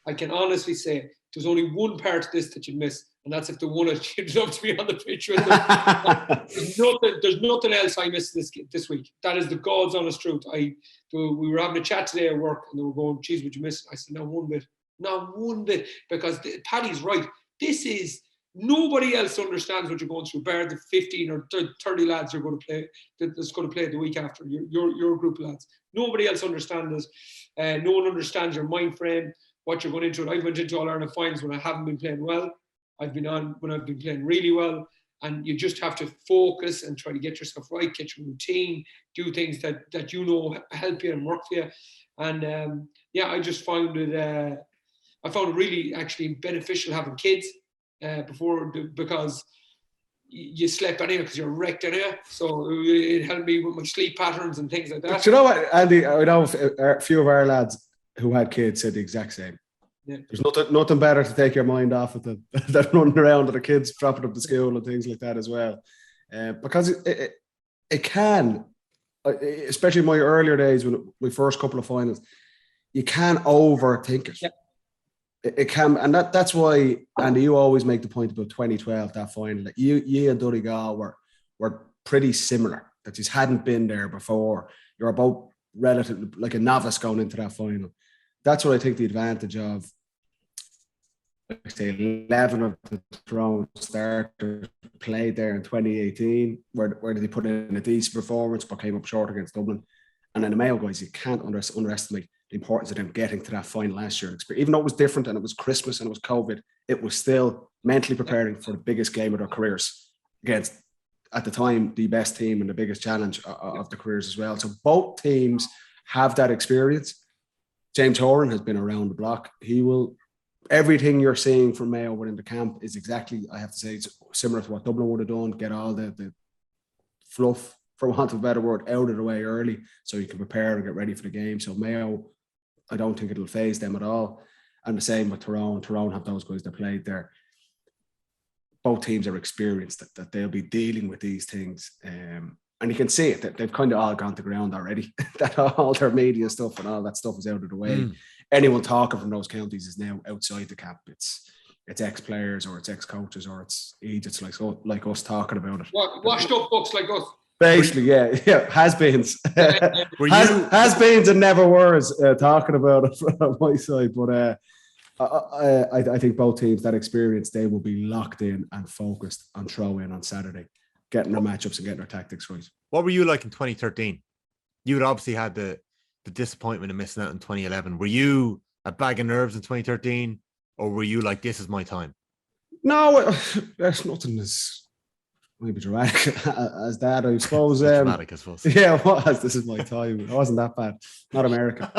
there's only one part of this that you'd miss, And that's if they won it. You'd love to be on the pitch with them. There's nothing else I miss this week. That is the God's honest truth. We were having a chat today at work, and they were going, "Geez, would you miss it?" I said, "Not one bit," because Paddy's right. This is nobody else understands what you're going through, bar the 15 or 30 lads you're going to play. That's going to play the week after. Your group of lads. Nobody else understands this. No one understands your mind frame, what you're going into. I went into All-Ireland finals when I haven't been playing well. I've been on when I've been playing really well, and you just have to focus and try to get yourself right, get your routine, do things that help you and work for you. And I just found it. I found it really actually beneficial having kids before, because you slept anyway because you're wrecked anyway. So it helped me with my sleep patterns and things like that. But you know what, Andy? I know a few of our lads who had kids said the exact same. Yeah. There's nothing better to take your mind off of than running around with the kids, dropping up to school and things like that as well. Because it can, especially in my earlier days, when my first couple of finals, you can overthink it. Yeah. It can, and that's why, Andy, you always make the point about 2012, that final. That you and Donegal were pretty similar, that you hadn't been there before. You're about relatively like a novice going into that final. That's what I think the advantage of, like say, 11 of the Tyrone starters played there in 2018, where they put in a decent performance but came up short against Dublin. And then the Mayo guys, you can't underestimate the importance of them getting to that final last year. Even though it was different and it was Christmas and it was COVID, it was still mentally preparing for the biggest game of their careers against, at the time, the best team and the biggest challenge of their careers as well. So both teams have that experience. James Horan has been around the block. He will, everything you're seeing from Mayo within the camp is exactly, I have to say, it's similar to what Dublin would have done. Get all the fluff, for want of a better word, out of the way early so you can prepare and get ready for the game. So Mayo, I don't think it'll phase them at all. And the same with Tyrone. Tyrone have those guys that played there. Both teams are experienced that they'll be dealing with these things. And you can see it, that they've kind of all gone to ground already. That all their media stuff and all that stuff is out of the way. Anyone talking from those counties is now outside the camp. It's ex-players or it's ex-coaches or it's agents like us talking about it. Washed up books like us. Basically, yeah, has-beens. Has-beens and never were's talking about it from my side. But I think both teams, that experience, they will be locked in and focused on throw-in on Saturday, getting their matchups and getting their tactics right. What were you like in 2013? You had obviously had the disappointment of missing out in 2011. Were you a bag of nerves in 2013, or were you like, this is my time? No, there's nothing as maybe dramatic as that, I suppose. Dramatic, I suppose. Yeah, it was. This is my time. It wasn't that bad. Not America.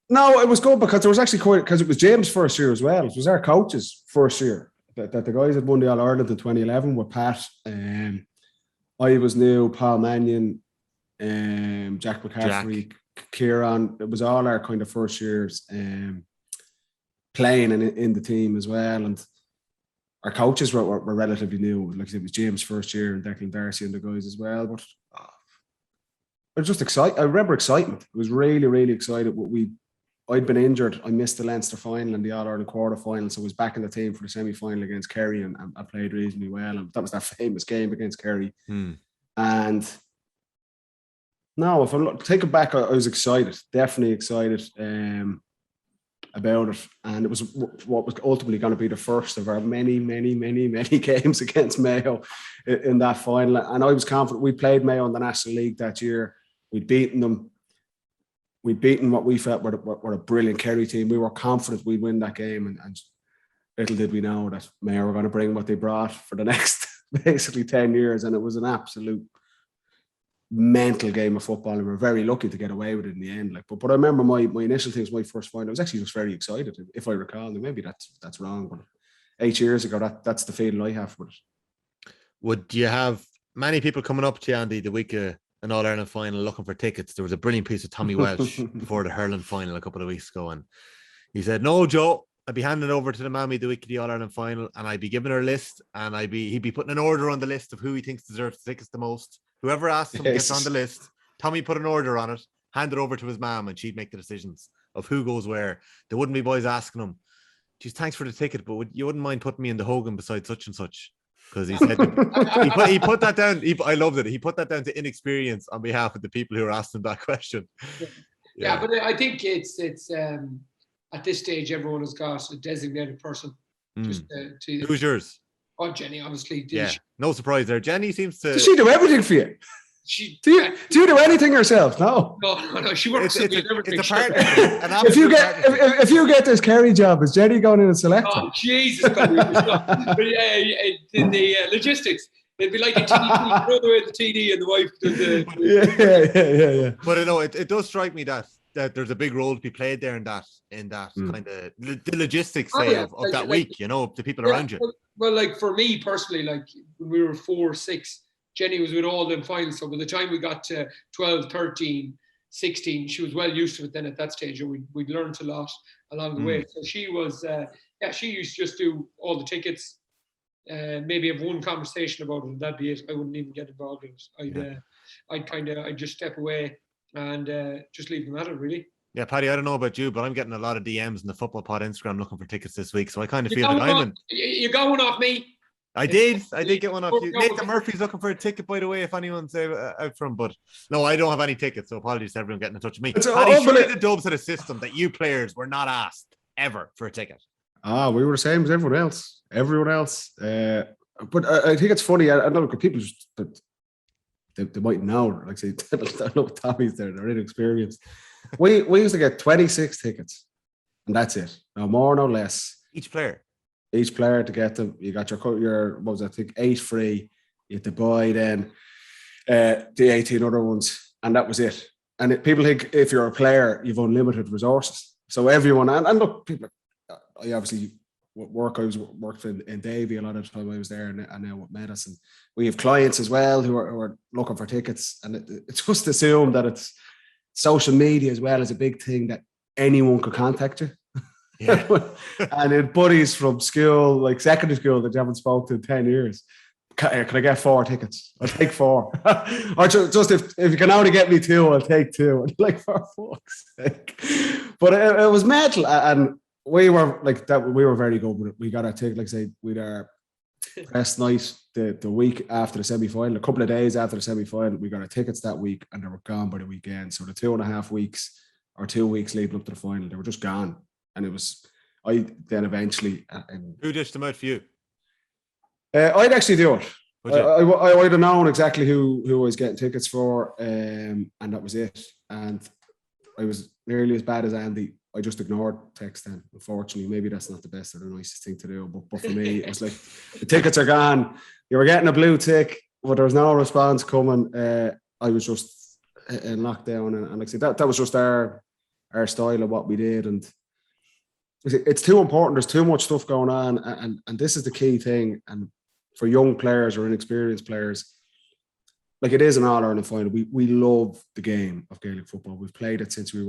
No, it was good because there was actually because it was James' first year as well. It was our coach's first year. That the guys had won the All-Ireland in 2011 with Pat. I was new, Paul Mannion, Jack McCaffrey, Kieran. It was all our kind of first years playing in the team as well. And our coaches were relatively new. Like I said, it was James' first year and Declan Darcy and the guys as well. But I was just excited. I remember excitement. I was really, really excited. I'd been injured. I missed the Leinster final and the All-Ireland quarter-final, so I was back in the team for the semi-final against Kerry, and I played reasonably well. And that was that famous game against Kerry. And no, if I take it back, I was excited, definitely excited about it. And it was what was ultimately going to be the first of our many, many, many, many games against Mayo in that final. And I was confident. We played Mayo in the National League that year. We'd beaten them. We'd beaten what we felt were a brilliant Kerry team. We were confident we'd win that game. And little did we know that Mayo were going to bring what they brought for the next basically 10 years. And it was an absolute mental game of football. And we were very lucky to get away with it in the end. But I remember my initial things, my first final, I was actually just very excited, if I recall. And maybe that's wrong, but 8 years ago, that's the feeling I have with it. Would you have many people coming up to you, Andy, the week of an All-Ireland final looking for tickets? There was a brilliant piece of Tommy Welsh before the hurling final a couple of weeks ago, and he said, "No, Joe, I'd be handing it over to the mammy the week of the All-Ireland final, and I'd be giving her a list, and he'd be putting an order on the list of who he thinks deserves the tickets the most. Whoever asks him gets on the list. Tommy put an order on it, hand it over to his mom, and she'd make the decisions of who goes where. There wouldn't be boys asking him, geez, thanks for the ticket, but you wouldn't mind putting me in the Hogan beside such and such. Because he said he put that down. I loved it. He put that down to inexperience on behalf of the people who were asking that question. Yeah, but I think it's at this stage everyone has got a designated person. Just who's yours? Oh, Jenny, obviously. Yeah, no surprise there. Jenny seems to. Does she do everything for you? Do you do anything yourself? No. She works. It's a partner. If you get this Kerry job, is Jenny going in and selector? Oh Jesus! But in the logistics, it'd be like a TD. Throw away the TD and the wife does the. Yeah. But I know it does strike me that there's a big role to be played there in that kind of the logistics of that week. You know, the people around you. Well, like for me personally, like when we were 4, 6. Jenny was with all them finals. So by the time we got to 12, 13, 16, she was well used to it then at that stage. We'd learned a lot along the way. So she was, she used to just do all the tickets, maybe have one conversation about it, and that'd be it. I wouldn't even get involved in it. I'd just step away and just leave them at it, really. Yeah, Paddy, I don't know about you, but I'm getting a lot of DMs in the Football Pod Instagram looking for tickets this week. So I kind of feel like I'm in. You're going off me. I did get one off you. Nathan Murphy's looking for a ticket, by the way, if anyone's out from. But no, I don't have any tickets, so apologies to everyone getting in touch with me. Paddy, surely the Dubs had a system that you players were not asked ever for a ticket. We were the same as everyone else. But I think it's funny. I know people just they might know. Like say, I know Tommy's there. They're inexperienced. We used to get 26 tickets, and that's it. No more, no less. Each player to get them. You got your what was it, I think 8 free. You had to buy then the 18 other ones, and that was it. And people think if you're a player, you've unlimited resources. So everyone and look, people. I obviously worked in Davy a lot of the time I was there, and now with Medicine. We have clients as well who are looking for tickets, and it's just assumed that it's social media as well as a big thing that anyone could contact you. Yeah. And then buddies from school, like secondary school, that you haven't spoken to in 10 years. Can I get 4 tickets? I'll take 4. Or just if you can only get me 2, I'll take 2. Like, for fuck's sake. But it was mental, and we were like that. We were very good with it. We got our ticket, like I say, we'd our press night the week after the semi-final, a couple of days after the semi-final. We got our tickets that week, and they were gone by the weekend. So the 2.5 weeks or 2 weeks leading up to the final, they were just gone. And it was, then eventually. Who dished them out for you? I'd actually do it. I'd have known exactly who I was getting tickets for, and that was it. And I was nearly as bad as Andy. I just ignored text then. Unfortunately, maybe that's not the best or the nicest thing to do. But for me, it was like, the tickets are gone. You were getting a blue tick, but there was no response coming. I was just in lockdown, and like I said, that was just our style of what we did. And it's too important. There's too much stuff going on, and this is the key thing. And for young players or inexperienced players, like it is an All-Ireland final. We love the game of Gaelic football. We've played it since we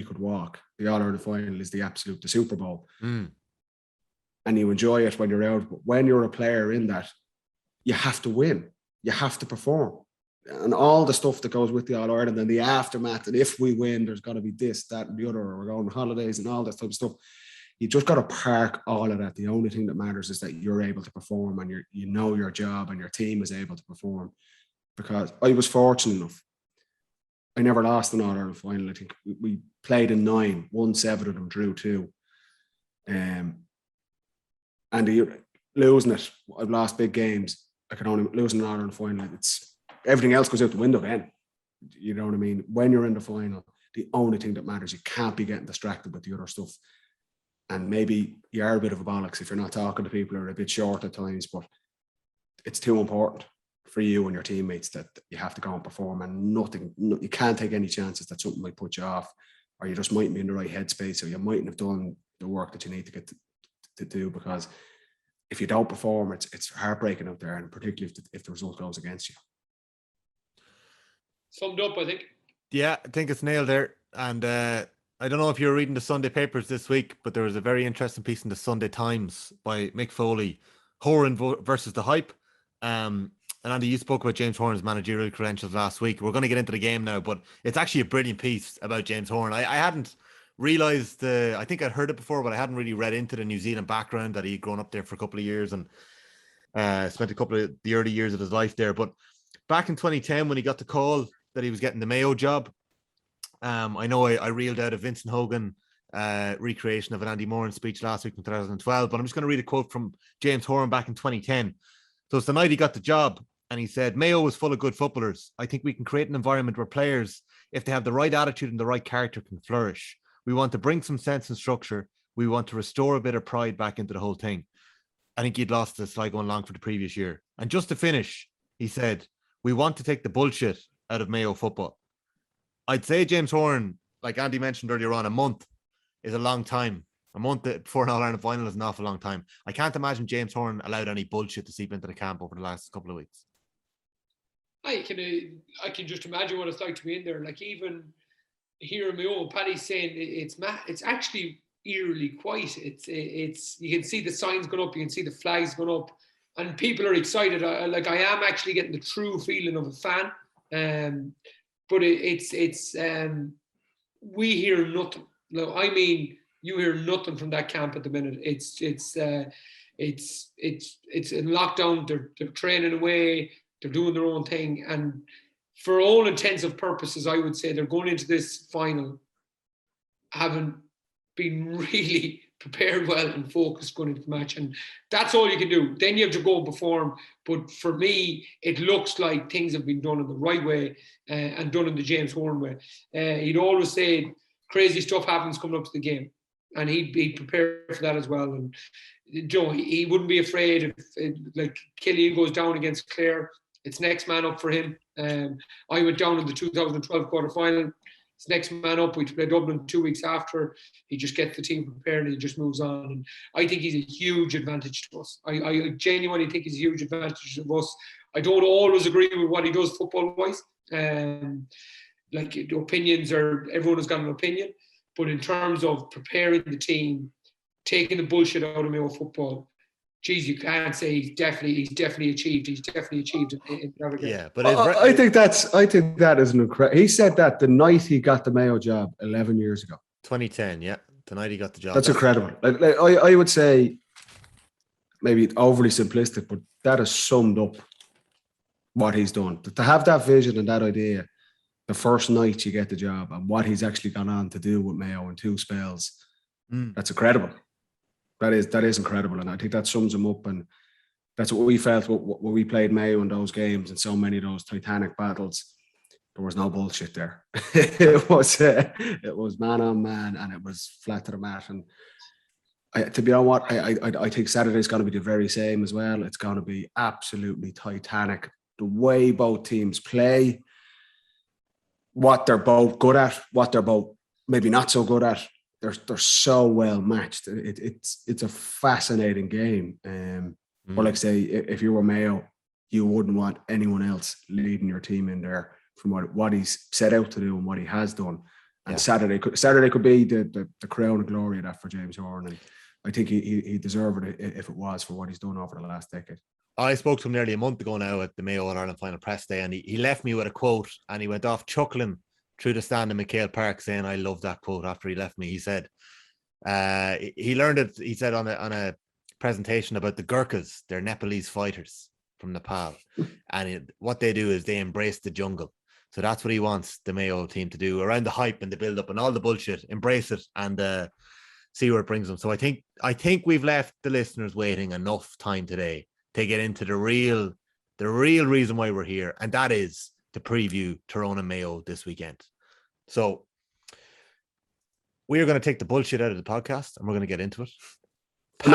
could walk. The All-Ireland final is the Super Bowl. And you enjoy it when you're out. But when you're a player in that, you have to win. You have to perform. And all the stuff that goes with the All-Ireland and the aftermath, and if we win, there's got to be this, that, and the other, or we're going on holidays and all that type of stuff. You just got to park all of that. The only thing that matters is that you're able to perform, and you know your job, and your team is able to perform. Because I was fortunate enough. I never lost an All-Ireland final. I think we played in 9, won 7 of them, drew 2. And losing it, I've lost big games. I can only lose an All-Ireland final. Everything else goes out the window then. You know what I mean? When you're in the final, the only thing that matters, you can't be getting distracted with the other stuff. And maybe you are a bit of a bollocks if you're not talking to people, or a bit short at times, but it's too important for you and your teammates that you have to go and perform, and you can't take any chances that something might put you off, or you just mightn't be in the right headspace, or you mightn't have done the work that you need to get to do, because if you don't perform, it's heartbreaking out there, and particularly if the result goes against you. Summed up, I think. Yeah, I think it's nailed there. And I don't know if you were reading the Sunday papers this week, but there was a very interesting piece in the Sunday Times by Mick Foley, Horan versus the hype. And Andy, you spoke about James Horan's managerial credentials last week. We're going to get into the game now, but it's actually a brilliant piece about James Horan. I hadn't realized I think I'd heard it before, but I hadn't really read into the New Zealand background, that he'd grown up there for a couple of years and spent a couple of the early years of his life there. But back in 2010, when he got the call that he was getting the Mayo job, I know I reeled out a Vincent Hogan recreation of an Andy Moran speech last week in 2012, but I'm just going to read a quote from James Horan back in 2010. So it's the night he got the job, and he said, Mayo was full of good footballers. I think we can create an environment where players, if they have the right attitude and the right character, can flourish. We want to bring some sense and structure. We want to restore a bit of pride back into the whole thing. I think he'd lost the Sligo and Longford the previous year. And just to finish, he said, we want to take the bullshit out of Mayo football. I'd say, James Horan, like Andy mentioned earlier on, a month is a long time. A month before an All-Ireland final is an awful long time. I can't imagine James Horan allowed any bullshit to seep into the camp over the last couple of weeks. I can just imagine what it's like to be in there. Like, even hearing Mayo, Paddy's saying it's actually eerily quiet. It's you can see the signs going up, you can see the flags going up, and people are excited. I am actually getting the true feeling of a fan. But we hear nothing. No, I mean, you hear nothing from that camp at the minute. It's in lockdown. They're training away. They're doing their own thing, and for all intents and purposes, I would say they're going into this final having been really prepared well and focused going into the match, and that's all you can do. Then you have to go and perform. But for me, it looks like things have been done in the right way and done in the James Horan way. He'd always say crazy stuff happens coming up to the game, and he'd prepare for that as well. And he wouldn't be afraid if like Killian goes down against Clare. It's next man up for him. I went down in the 2012 quarter-final. It's next man up. We play Dublin 2 weeks after. He just gets the team prepared and he just moves on. And I think he's a huge advantage to us. I genuinely think he's a huge advantage to us. I don't always agree with what he does football-wise. Like, the opinions everyone has got an opinion. But in terms of preparing the team, taking the bullshit out of Mayo football, geez, you can't say he's definitely achieved. He's definitely achieved in that game. Yeah, but I think that is an incredible. He said that the night he got the Mayo job 11 years ago. 2010, yeah, the night he got the job. That's incredible. I would say maybe overly simplistic, but that has summed up what he's done. To have that vision and that idea, the first night you get the job, and what he's actually gone on to do with Mayo in 2 spells, that's incredible. That is incredible, and I think that sums him up. And that's what we felt when we played Mayo in those games and so many of those titanic battles. There was no bullshit there. It was man on man, and it was flat to the mat. And to be honest, I think Saturday's going to be the very same as well. It's going to be absolutely titanic. The way both teams play, what they're both good at, what they're both maybe not so good at. They're so well matched. It's a fascinating game. But like I say, if you were Mayo, you wouldn't want anyone else leading your team in there from what he's set out to do and what he has done. And Saturday could be the crown and glory of that for James Horan. And I think he deserved it if it was for what he's done over the last decade. I spoke to him nearly a month ago now at the Mayo All-Ireland final press day, and he left me with a quote, and he went off chuckling through the stand in McHale Park, saying, I love that quote. After he left me, he said, he learned it, he said, on a presentation about the Gurkhas, they're Nepalese fighters from Nepal. And what they do is they embrace the jungle. So that's what he wants the Mayo team to do around the hype and the build up and all the bullshit. Embrace it and see where it brings them. So I think we've left the listeners waiting enough time today to get into the real reason why we're here, and that is to preview Tyrone and Mayo this weekend. So we're going to take the bullshit out of the podcast and we're going to get into it. Paddy,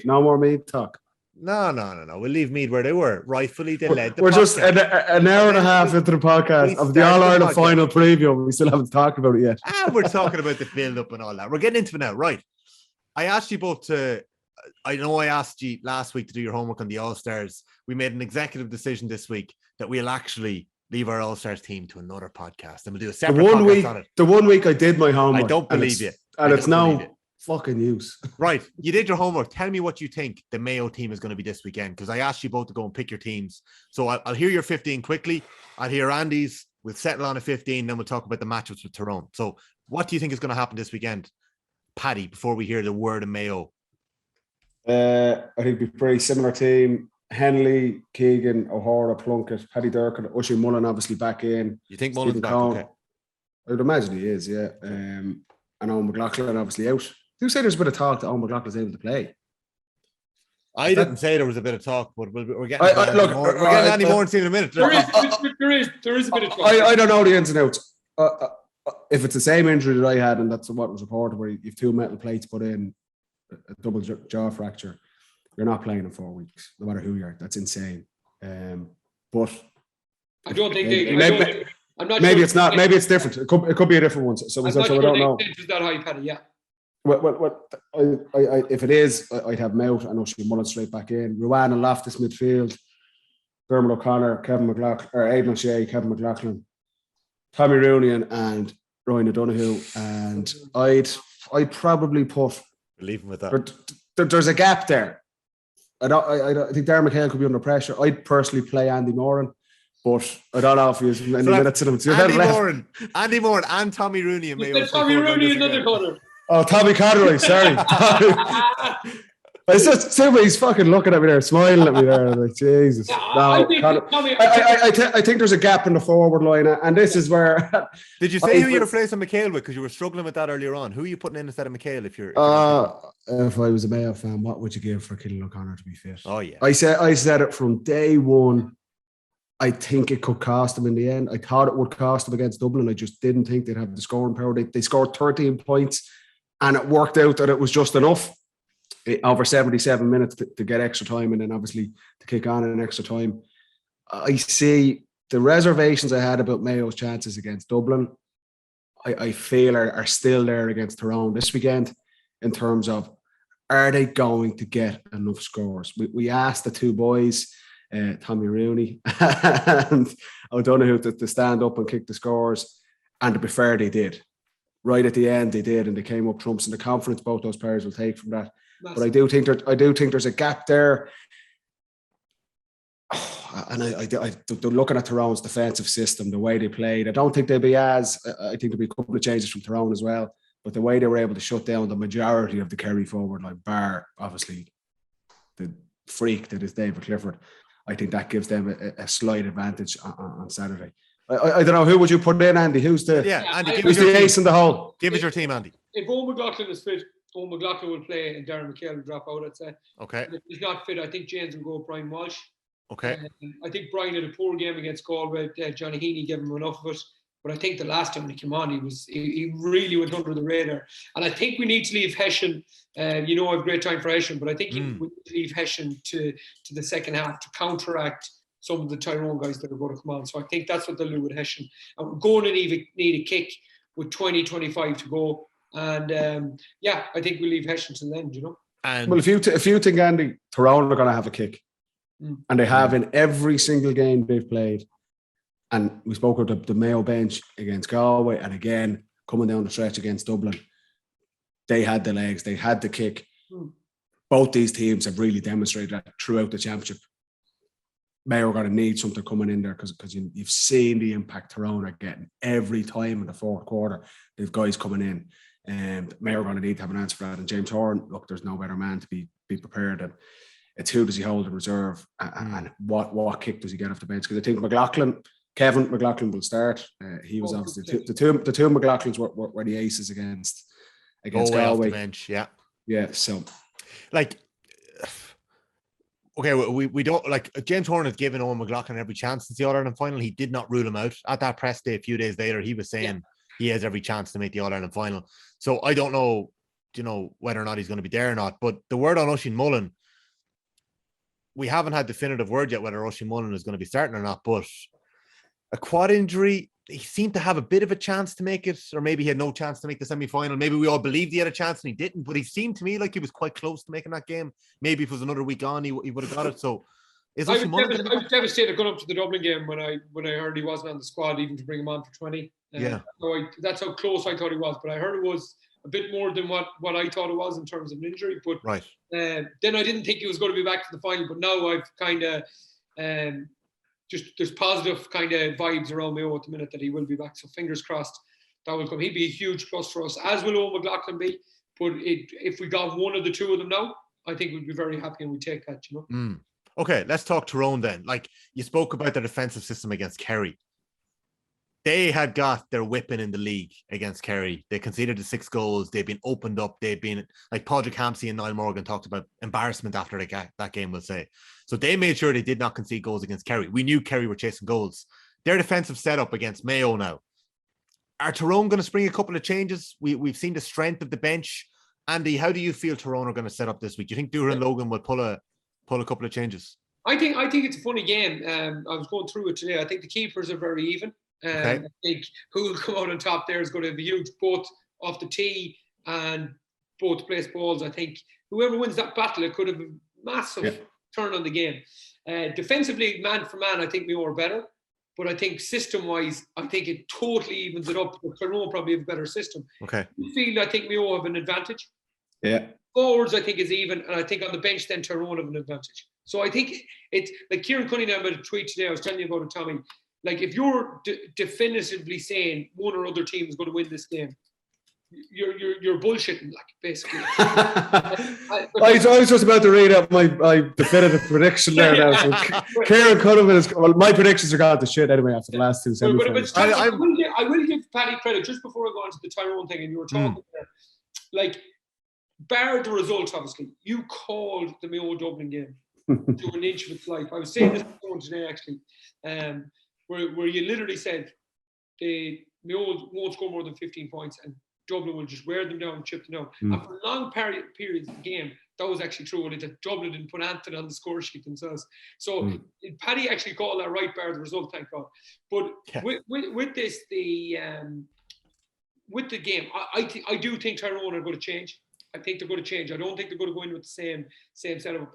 no more Meath talk. No. We'll leave Meath where they were. Rightfully, they led the We're podcast. just an hour and a half into the podcast of the All-Ireland final preview. We still haven't talked about it yet. We're talking about the build-up and all that. We're getting into it now. Right. I asked you both I know I asked you last week to do your homework on the All-Stars. We made an executive decision this week that we'll actually leave our All-Stars team to another podcast, and we'll do a separate podcast on it. The 1 week I did my homework. I don't believe you. And it's now fucking news. Right. You did your homework. Tell me what you think the Mayo team is going to be this weekend, because I asked you both to go and pick your teams. So I'll hear your 15 quickly. I'll hear Andy's. We'll settle on a 15, then we'll talk about the matchups with Tyrone. So What do you think is going to happen this weekend, Paddy, before we hear the word of Mayo? I think it'll be a very similar team. Henley, Keegan, O'Hara, Plunkett, Paddy Durkin, Oisin Mullen obviously back in. You think Mullen's back? Cohn. Okay. I would imagine he is, yeah. And Owen McLaughlin obviously out. You say there's a bit of talk that Owen McLaughlin's able to play. I didn't say there was a bit of talk, but we're getting Andy more in a minute. There is a bit of talk. I don't know the ins and outs. If it's the same injury that I had, and that's what was reported, where you've 2 metal plates put in, a double jaw fracture, you're not playing in 4 weeks, no matter who you are. That's insane. But I don't think I'm not maybe sure it's not. Maybe it's different. It could be a different one. So I don't know. Is that high, Paddy? Yeah. If it is, I'd have Mount and Oisin Mullen straight back in. Ruan and Loftus midfield. Dermot O'Connor, Kevin McLaughlin, or Aidan O'Shea, Kevin McLaughlin, Tommy Rooney and Ryan O'Donoghue. And I'd probably put. Leave him with that. There's a gap there. I think Darren McHale could be under pressure. I'd personally play Andy Moran, but I don't know if he's any minutes in him. Andy Moran and Tommy Rooney and Mayo. Tommy Rooney another corner. Oh, Tommy Conroy, sorry. It's just simple. He's fucking looking at me there, smiling at me there. I'm like, Jesus. I think there's a gap in the forward line, and this is where. Did you say who you're replacing McHale with? Because you were struggling with that earlier on. Who are you putting in instead of McHale? If I was a Mayo fan, what would you give for Killian O'Connor to be fit? Oh yeah. I said it from day one. I think it could cost them in the end. I thought it would cost them against Dublin. I just didn't think they'd have the scoring power. They scored 13 points, and it worked out that it was just enough over 77 minutes to get extra time, and then obviously to kick on in extra time. I see the reservations I had about Mayo's chances against Dublin, I feel are still there against Tyrone this weekend, in terms of, are they going to get enough scores? We asked the two boys, Tommy Rooney and O'Donoghue, to stand up and kick the scores, and to be fair, they did. Right at the end, they did, and they came up trumps, and the confidence both those players will take from that. But I do think there's a gap there. And they're looking at Tyrone's defensive system, the way they played. I don't think they'll be I think there'll be a couple of changes from Tyrone as well. But the way they were able to shut down the majority of the Kerry forward line, bar obviously the freak that is David Clifford, I think that gives them a slight advantage on Saturday. I don't know, who would you put in, Andy? Who's the ace in the hole? Give us your team, Andy. If Owen McLaughlin is fit, Owen McLaughlin will play and Darren McHale will drop out, I'd say. Okay. And if he's not fit, I think James will go with Brian Walsh. Okay. I think Brian had a poor game against Galway. Johnny Heaney gave him enough of it. But I think the last time he came on, he really went under the radar. And I think we need to leave Hessian. I have great time for Hessian, but I think we need to leave Hessian to the second half to counteract some of the Tyrone guys that are going to come on. So I think that's what they'll do with Hessian. And we're going to need a kick with 20-25 to go. And I think we'll leave Hessian till then, And well, if you think, Andy, Tyrone are going to have a kick, and they have in every single game they've played. And we spoke about the Mayo bench against Galway, and again coming down the stretch against Dublin. They had the legs, they had the kick. Both these teams have really demonstrated that throughout the championship. Mayo are going to need something coming in there because you've seen the impact Tyrone are getting every time in the fourth quarter. They've guys coming in, and Mayo are going to need to have an answer for that. And James Horan, look, there's no better man to be prepared. And it's who does he hold in reserve, and what kick does he get off the bench? Because I think Kevin McLaughlin will start. He was obviously the two McLaughlins were the aces against Galway. Off the bench, yeah. So okay, we don't James Horan has given Owen McLaughlin every chance since the All-Ireland final. He did not rule him out at that press day a few days later. He was saying he has every chance to make the All-Ireland final. So I don't know, whether or not he's going to be there or not. But the word on Oisin Mullen, we haven't had definitive word yet whether Oisin Mullen is going to be starting or not. But a quad injury, he seemed to have a bit of a chance to make it, or maybe he had no chance to make the semi-final. Maybe we all believed he had a chance and he didn't, but he seemed to me like he was quite close to making that game. Maybe if it was another week on, he would have got it. So I was devastated going up to the Dublin game when I heard he wasn't on the squad, even to bring him on for 20. So that's how close I thought he was. But I heard it was a bit more than what I thought it was in terms of an injury. But then I didn't think he was going to be back to the final. But now I've kind of just there's positive kind of vibes around Mayo at the minute that he will be back. So fingers crossed that will come. He'd be a huge plus for us, as will Owen McLaughlin be. But if we got one of the two of them now, I think we'd be very happy and we'd take that, you know. Okay, let's talk Tyrone then. Like, you spoke about their defensive system against Kerry. They had got their whipping in the league against Kerry. They conceded the 6 goals. They've been opened up. They've been, like Padraig Hampsey and Niall Morgan talked about embarrassment after that game, we'll say. So they made sure they did not concede goals against Kerry. We knew Kerry were chasing goals. Their defensive setup against Mayo now. Are Tyrone going to spring a couple of changes? We've seen the strength of the bench. Andy, how do you feel Tyrone are going to set up this week? Do you think Duran Logan will pull a couple of changes? I think it's a funny game. I was going through it today. I think the keepers are very even. I think who will come out on top there is going to be huge, both off the tee and both place balls. I think whoever wins that battle, it could have a massive turn on the game. Defensively, man for man, I think Mayo are better. But I think system-wise, I think it totally evens it up. Tyrone probably have a better system. Okay. I think Mayo have an advantage. Yeah. Forwards, I think, is even. And I think on the bench, then Tyrone have an advantage. So I think it's like Kieran Cunningham made a tweet today. I was telling you about it, Tommy. Like, if you're definitively saying one or other team is going to win this game, you're bullshitting, like, basically. I was just about to read out my definitive prediction there now. So Kieran Cunningham my predictions are gone to shit anyway after the last two semi-finals. I will give Paddy credit just before I go on to the Tyrone thing, and you were talking there. Like, bar the result, obviously, you called the Mayo Dublin game to an inch of its life. I was saying this today, actually. Where you literally said Mayo won't score more than 15 points and Dublin will just wear them down, chip them down. And for long periods of the game, that was actually true. Only that Dublin didn't put Anton on the score sheet themselves. So Paddy actually called that right, bar the result, thank God. But with this, with the game, I do think Tyrone are going to change. I think they're going to change. I don't think they're going to go in with the same setup.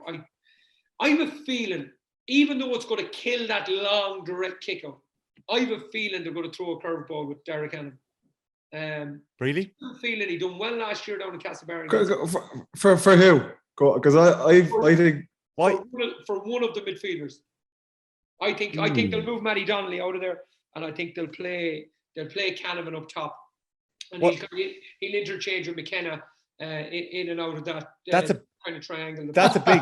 I have a feeling, even though it's going to kill that long direct kick out, I have a feeling they're going to throw a curveball with Derek Hannon. Really? I have a feeling he done well last year down in Castlebarry. For who? Because I think for one of the midfielders. I think they'll move Matty Donnelly out of there, and I think they'll play Canavan up top, and he'll interchange with McKenna in and out of that. That's a kind of triangle. That's a big.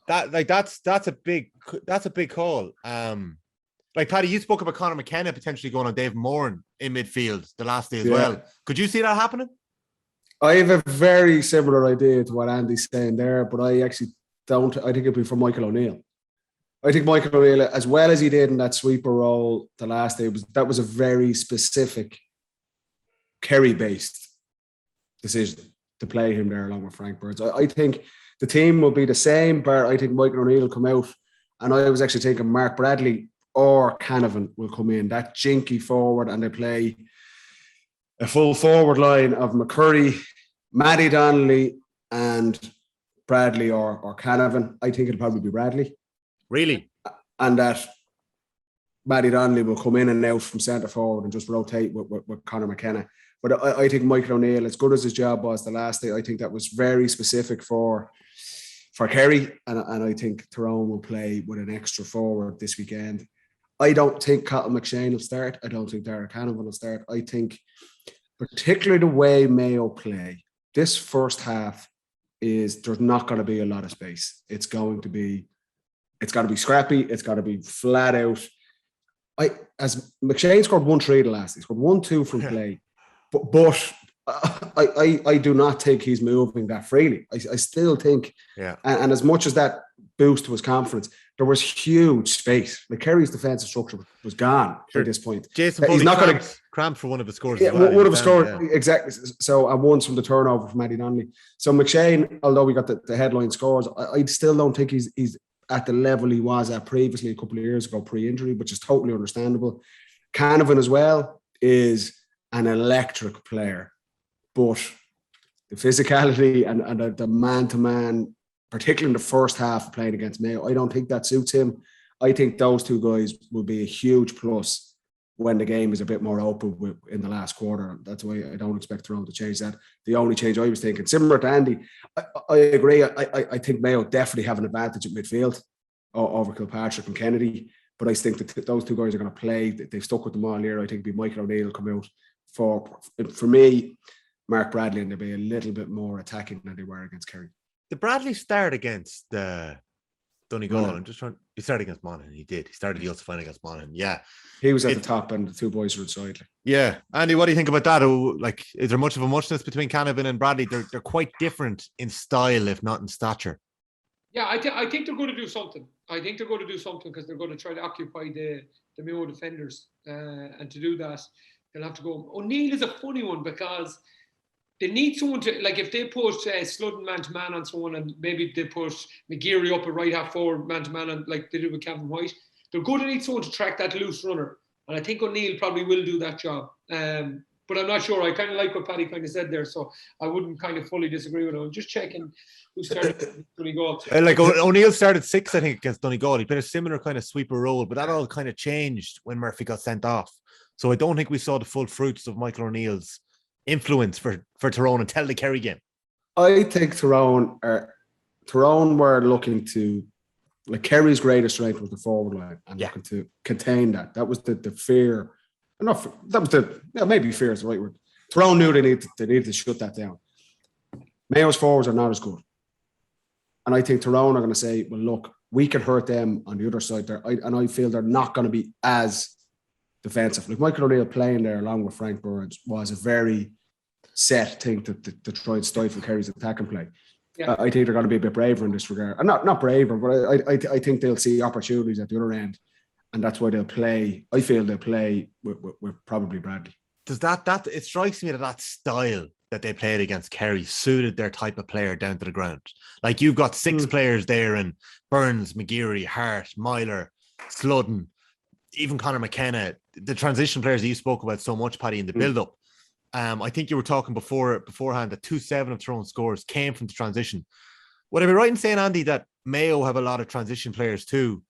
That's a big call. Like, Paddy, you spoke about Conor McKenna potentially going on Dave Moran in midfield the last day as well. Could you see that happening? I have a very similar idea to what Andy's saying there, but I actually don't. I think it'd be for Michael O'Neill. I think Michael O'Neill, as well as he did in that sweeper role the last day, that was a very specific Kerry-based decision to play him there along with Frank Burns. I think the team will be the same, but I think Michael O'Neill will come out, and I was actually thinking Mark Bradley or Canavan will come in, that jinky forward, and they play a full forward line of McCurry, Matty Donnelly, and Bradley or Canavan. I think it'll probably be Bradley. Really? And that Matty Donnelly will come in and out from centre forward and just rotate with Conor McKenna. But I think Michael O'Neill, as good as his job was the last day, I think that was very specific for Kerry, and I think Tyrone will play with an extra forward this weekend. I don't think Cotton McShane will start. I don't think Derek Hannon will start. I think particularly the way Mayo play, this first half there's not going to be a lot of space. It's got to be scrappy. It's got to be flat out. As McShane scored 1-3 the last, he scored 1-2 from play, but I do not think he's moving that freely. I still think, and as much as that boost to his confidence, there was huge space. Like, Kerry's defensive structure was gone at this point. Jason Foley, he's not going to cramp for one of his scores. Yeah, one of his scores, exactly. So, and once from the turnover from Matty Donnelly. So McShane, although we got the headline scores, I still don't think he's at the level he was at previously a couple of years ago pre-injury, which is totally understandable. Canavan as well is an electric player, but the physicality and the man-to-man, particularly in the first half of playing against Mayo, I don't think that suits him. I think those two guys will be a huge plus when the game is a bit more open in the last quarter. That's why I don't expect Tyrone to change that. The only change I was thinking, similar to Andy, I agree. I think Mayo definitely have an advantage at midfield over Kilpatrick and Kennedy, but I think that those two guys are going to play. They've stuck with them all year. I think it'll be Michael O'Neill will come out for me, Mark Bradley, and they'll be a little bit more attacking than they were against Kerry. Did Bradley start against Donegal? Monaghan. I'm just trying. He started against Monaghan. He did. He started the Ulster final against Monaghan. Yeah, he was at the top, and the two boys were inside. Yeah, Andy, what do you think about that? Like, is there much of a muchness between Canavan and Bradley? They're quite different in style, if not in stature. Yeah, I think they're going to do something. I think they're going to do something because they're going to try to occupy the Mayo defenders, and to do that, they'll have to go. O'Neill is a funny one because they need someone to, like, if they put Sludden man-to-man on someone and maybe they put McGeary up at right half forward man-to-man like they did with Kevin White, they're going to need someone to track that loose runner. And I think O'Neill probably will do that job. But I'm not sure. I kind of like what Paddy kind of said there, so I wouldn't kind of fully disagree with him. I'm just checking who started Donegal. Like O'Neill started 6, I think, against Donegal. He played a similar kind of sweeper role, but that all kind of changed when Murphy got sent off. So I don't think we saw the full fruits of Michael O'Neill's influence for Tyrone until the Kerry game. I think Tyrone were looking to, like, Kerry's greatest strength was the forward line and looking to contain that. That was the fear. Maybe fear is the right word. Tyrone knew they needed to shut that down. Mayo's forwards are not as good. And I think Tyrone are going to say, well, look, we can hurt them on the other side there. And I feel they're not going to be as defensive. Like, Michael O'Neill playing there along with Frank Burns was a very set thing to try and stifle Kerry's attacking play. Yeah. I think they're going to be a bit braver in this regard. And not braver, but I think they'll see opportunities at the other end. And that's why they'll play. I feel they'll play with probably Bradley. Does that it strikes me that style that they played against Kerry suited their type of player down to the ground. Like, you've got 6 players there, and Burns, McGeary, Hart, Myler, Sludden, even Conor McKenna, the transition players that you spoke about so much, Paddy, in the build-up. I think you were talking beforehand that 2-7 of Tyrone scores came from the transition. Would I be right in saying, Andy, that Mayo have a lot of transition players too,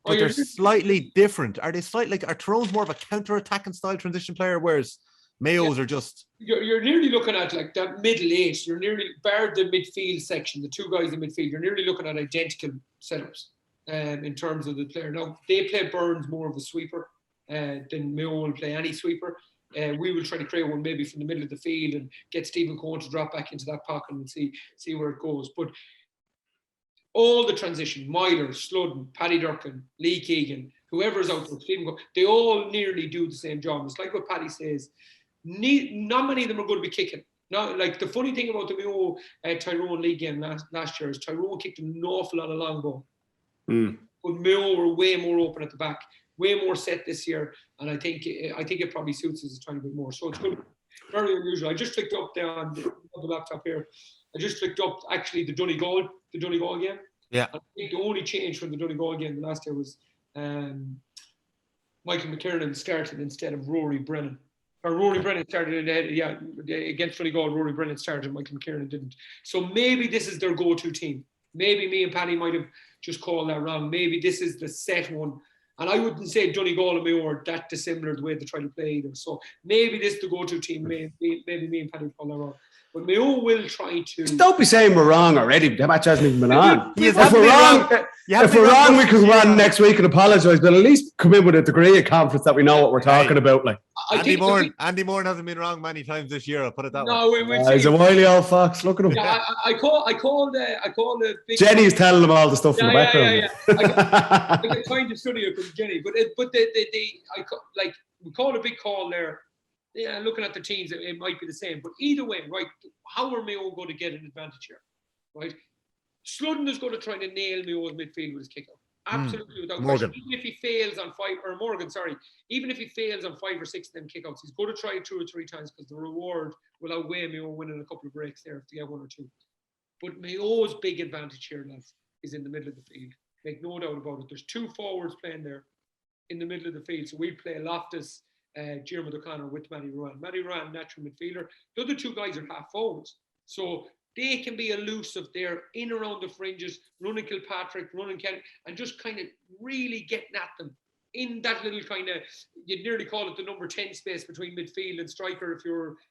but they're slightly different? Are they slightly, are Tyrone's more of a counter-attacking style transition player, whereas Mayo's are just... You're nearly looking at, like, that middle 8. You're nearly, bar the midfield section, the 2 guys in midfield, you're nearly looking at identical setups in terms of the player. Now, they play Burns more of a sweeper than Mayo will play any sweeper. We will try to create one maybe from the middle of the field and get Stephen Cohen to drop back into that pocket and see where it goes. But all the transition, Myler, Sludden, Paddy Durkin, Lee Keegan, whoever's out there, Stephen Cohen, they all nearly do the same job. It's like what Paddy says. Not many of them are going to be kicking. No, like, the funny thing about the Mayo Tyrone League game last year is Tyrone kicked an awful lot of long ball. But Mayo were way more open at the back, way more set this year, and I think it probably suits us a tiny bit more. So it's good, very unusual. I just clicked up there on the laptop here. I just clicked up actually the Donegal game. Yeah. I think the only change from the Donegal game the last year was Michael McKiernan started instead of Rory Brennan. Or Rory Brennan started against Donegal. Rory Brennan started, Michael McKiernan didn't. So maybe this is their go-to team. Maybe me and Paddy might have just called that wrong. Maybe this is the set one. And I wouldn't say Donegal and Mayo are that dissimilar the way they try to play either. So maybe this is the go-to team. Maybe me and Paddy would call that wrong. But Mayo will try to... Don't be saying we're wrong already. The match hasn't even been on. If we're wrong, we can go on next week and apologise, but at least come in with a degree of confidence that we know what we're talking about. Like, Andy Moore hasn't been wrong many times this year. I'll put it that way. He's a wily old fox. Look at him. Yeah, I call the big... Jenny's telling him all the stuff in the background. I get time to study it with Jenny, but we call a big call there. Yeah, looking at the teams, it might be the same. But either way, right, how are Mayo going to get an advantage here? Right? Sludden is going to try to nail Mayo's midfield with his kick-out. Absolutely, without question. Even if he fails on 5, or Morgan, sorry, even if he fails on 5 or 6 of them kick-outs, he's going to try it 2 or 3 times because the reward will outweigh Mayo winning a couple of breaks there if they get 1 or 2. But Mayo's big advantage here, lads, is in the middle of the field. Make no doubt about it. There's 2 forwards playing there in the middle of the field. So we play Loftus, Diarmuid O'Connor with Matty Rowan. Matty Rowan, natural midfielder. The other 2 guys are half forwards. So they can be elusive there, in around the fringes, running Kilpatrick, running Kerry, and just kind of really getting at them in that little kind of, you'd nearly call it the number 10 space between midfield and striker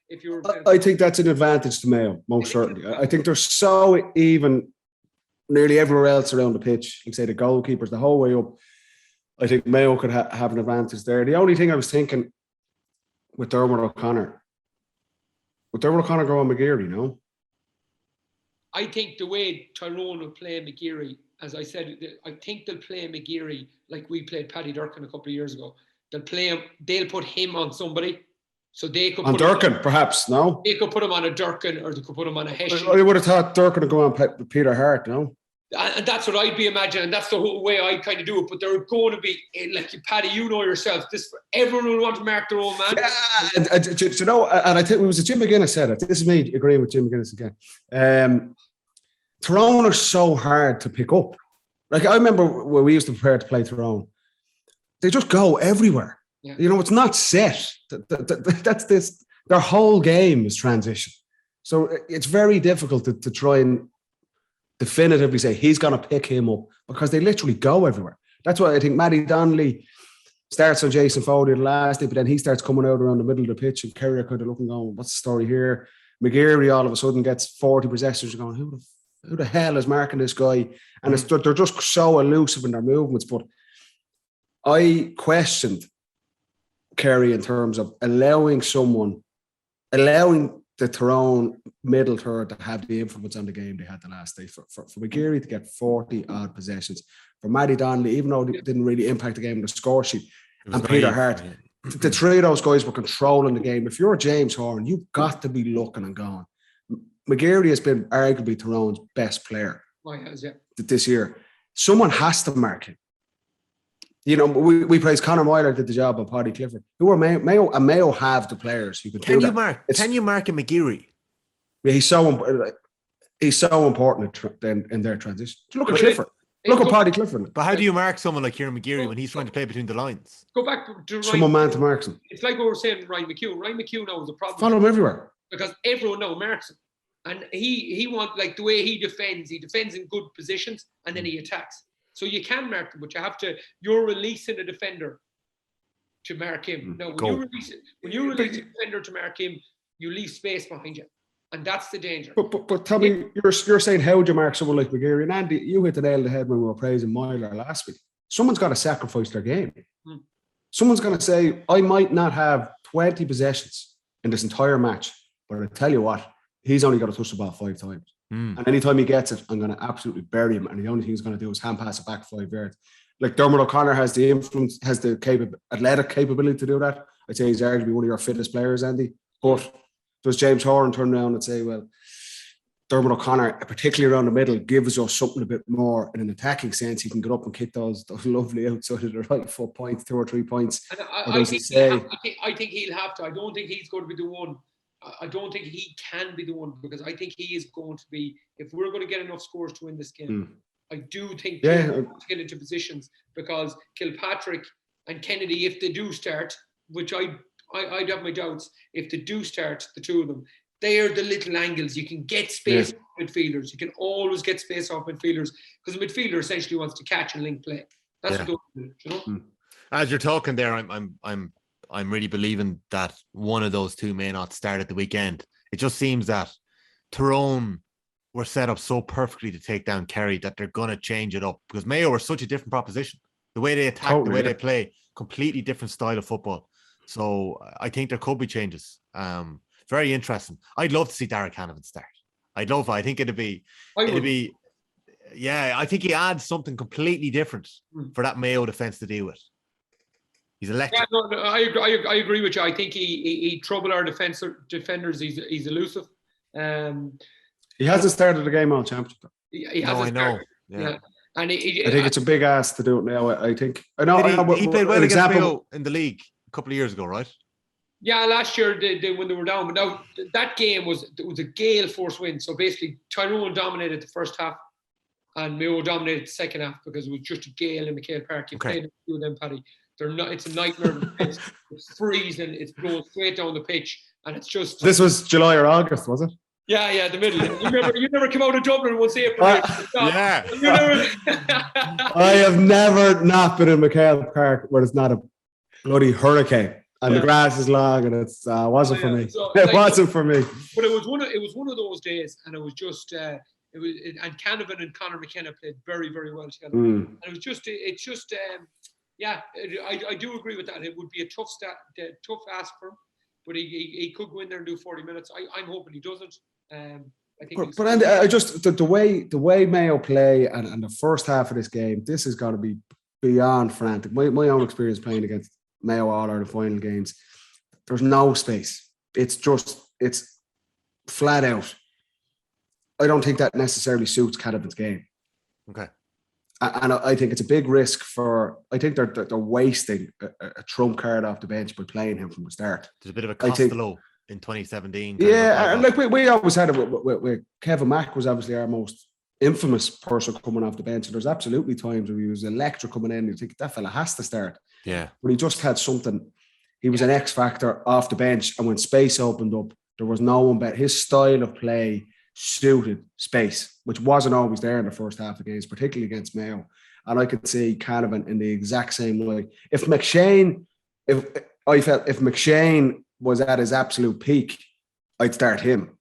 if you're I think that's an advantage to Mayo, most certainly. I think they're so even nearly everywhere else around the pitch, like say the goalkeepers, the whole way up. I think Mayo could have an advantage there. The only thing I was thinking, with Dermot O'Connor. Would Dermot O'Connor go on McGeary, no? I think the way Tyrone will play McGeary, as I said, I think they'll play McGeary like we played Paddy Durcan a couple of years ago. They'll play him, they'll put him on somebody. So they could on put Durcan, perhaps, no? They could put him on a Durcan, or they could put him on a Hessian. I would have thought Durcan would go on Peter Hart, no? And that's what I'd be imagining. That's the whole way I kind of do it. But they're going to be, like Paddy, you know yourself, this everyone will want to mark their own man. Yeah, and you know, and I think it was Jim McGuinness said it. This is me agreeing with Jim McGuinness again. Tyrone are so hard to pick up. Like, I remember when we used to prepare to play Tyrone, they just go everywhere. Yeah. You know, it's not set. That's this. Their whole game is transition. So it's very difficult to try and definitively say he's going to pick him up, because they literally go everywhere. That's why I think Matty Donnelly starts on Jason Foley the last day, but then he starts coming out around the middle of the pitch, and Kerry are kind of looking, going, what's the story here? McGeary all of a sudden gets 40 possessions. You're going, who the hell is marking this guy? And they're just so elusive in their movements. But I questioned Kerry in terms of allowing the Tyrone middle third to have the influence on the game they had the last day. For McGeary to get 40 odd possessions, for Matty Donnelly, even though it didn't really impact the game on the score sheet, and Peter Hart, the three of those guys were controlling the game. If you're James Horan, you've got to be looking and going. McGeary has been arguably Tyrone's best player this year. Someone has to mark him. You know, we praise Conor Moyler did the job of Paddy Clifford. Who are Mayo? And Mayo have the players who can do that. Can you mark a McGeary? Yeah, he's so important in their transition. Look at Clifford. Look at Paddy Clifford. But how do you mark someone like Kieran McGeary when he's trying to play between the lines? Go back to someone man to mark him. It's like what we're saying, Ryan McHugh. Ryan McHugh now is a problem. Follow him everywhere because everyone now marks him, and he wants, like, the way he defends in good positions, and then he attacks. So you can mark him, but you're releasing a defender to mark him. Now, when you release a defender to mark him, you leave space behind you. And that's the danger. But tell me, you're saying, how would you mark someone like McGeary? And Andy, you hit the nail on the head when we were praising Moyler last week. Someone's got to sacrifice their game. Someone's going to say, I might not have 20 possessions in this entire match, but I tell you what, he's only got to touch the ball 5 times. And anytime he gets it, I'm going to absolutely bury him. And the only thing he's going to do is hand pass it back 5 yards. Like, Dermot O'Connor has the influence, has the athletic capability to do that. I'd say he's arguably one of your fittest players, Andy. But does James Horan turn around and say, well, Dermot O'Connor, particularly around the middle, gives us something a bit more in an attacking sense? He can get up and kick those lovely outside of the right foot points, 2 or 3 points. I think he'll have to. I don't think he's going to be the one. I don't think he can be the one, because I think he is going to be, if we're going to get enough scores to win this game, I do think to get into positions, because Kilpatrick and Kennedy, if they do start, which I'd have my doubts, if they do start, the two of them, they are the little angles. You can get space off midfielders. You can always get space off midfielders, because a midfielder essentially wants to catch and link play. That's what they'll do, you know? As you're talking there, I'm really believing that one of those two may not start at the weekend. It just seems that Tyrone were set up so perfectly to take down Kerry that they're going to change it up, because Mayo are such a different proposition. The way they attack, the way they play, completely different style of football. So I think there could be changes. Very interesting. I'd love to see Derek Hannivan start. I think it'd be, I think he adds something completely different for that Mayo defense to deal with. He's electric. Yeah, no, I agree with you. I think he troubled our defenders. He's elusive. He hasn't started the game on championship. He hasn't started. Yeah. And I think it's a big ask to do it now. I think. He played well against Mayo in the league a couple of years ago, right? Yeah, last year when they were down. But now that game was a gale force win. So basically, Tyrone dominated the first half, and Mayo dominated the second half, because it was just a gale in McHale Park. You played two of them, Paddy. It's a nightmare. It's freezing. It's blowing straight down the pitch, and it's just. This was July or August, was it? Yeah, the middle. You never came out of Dublin once April. Yeah. I have never not been in McHale Park where it's not a bloody hurricane, and the grass is long, and it wasn't for me. So, it wasn't for me. But it was one of those days, and it was just. And Canavan and Conor McKenna played very, very well together. And it was just. I do agree with that. It would be a tough ask for him. but he could go in there and do 40 minutes. I'm hoping he doesn't. I think. But Andy, I just the way Mayo play and the first half of this game, this has got to be beyond frantic. My own experience playing against Mayo All-Ireland final games, there's no space. It's flat out. I don't think that necessarily suits Canavan's game. Okay. And I think it's a big risk I think they're wasting a trump card off the bench by playing him from the start. There's a bit of a Costello in 2017. Yeah, and like we always had it with Kevin Mack was obviously our most infamous person coming off the bench. And there's absolutely times where he was electric coming in. You think that fella has to start. Yeah. But he just had something. He was an X factor off the bench. And when space opened up, there was no one better. His style of play suited space, which wasn't always there in the first half of games, particularly against Mayo. And I could see Canavan in the exact same way. If McShane was at his absolute peak, I'd start him.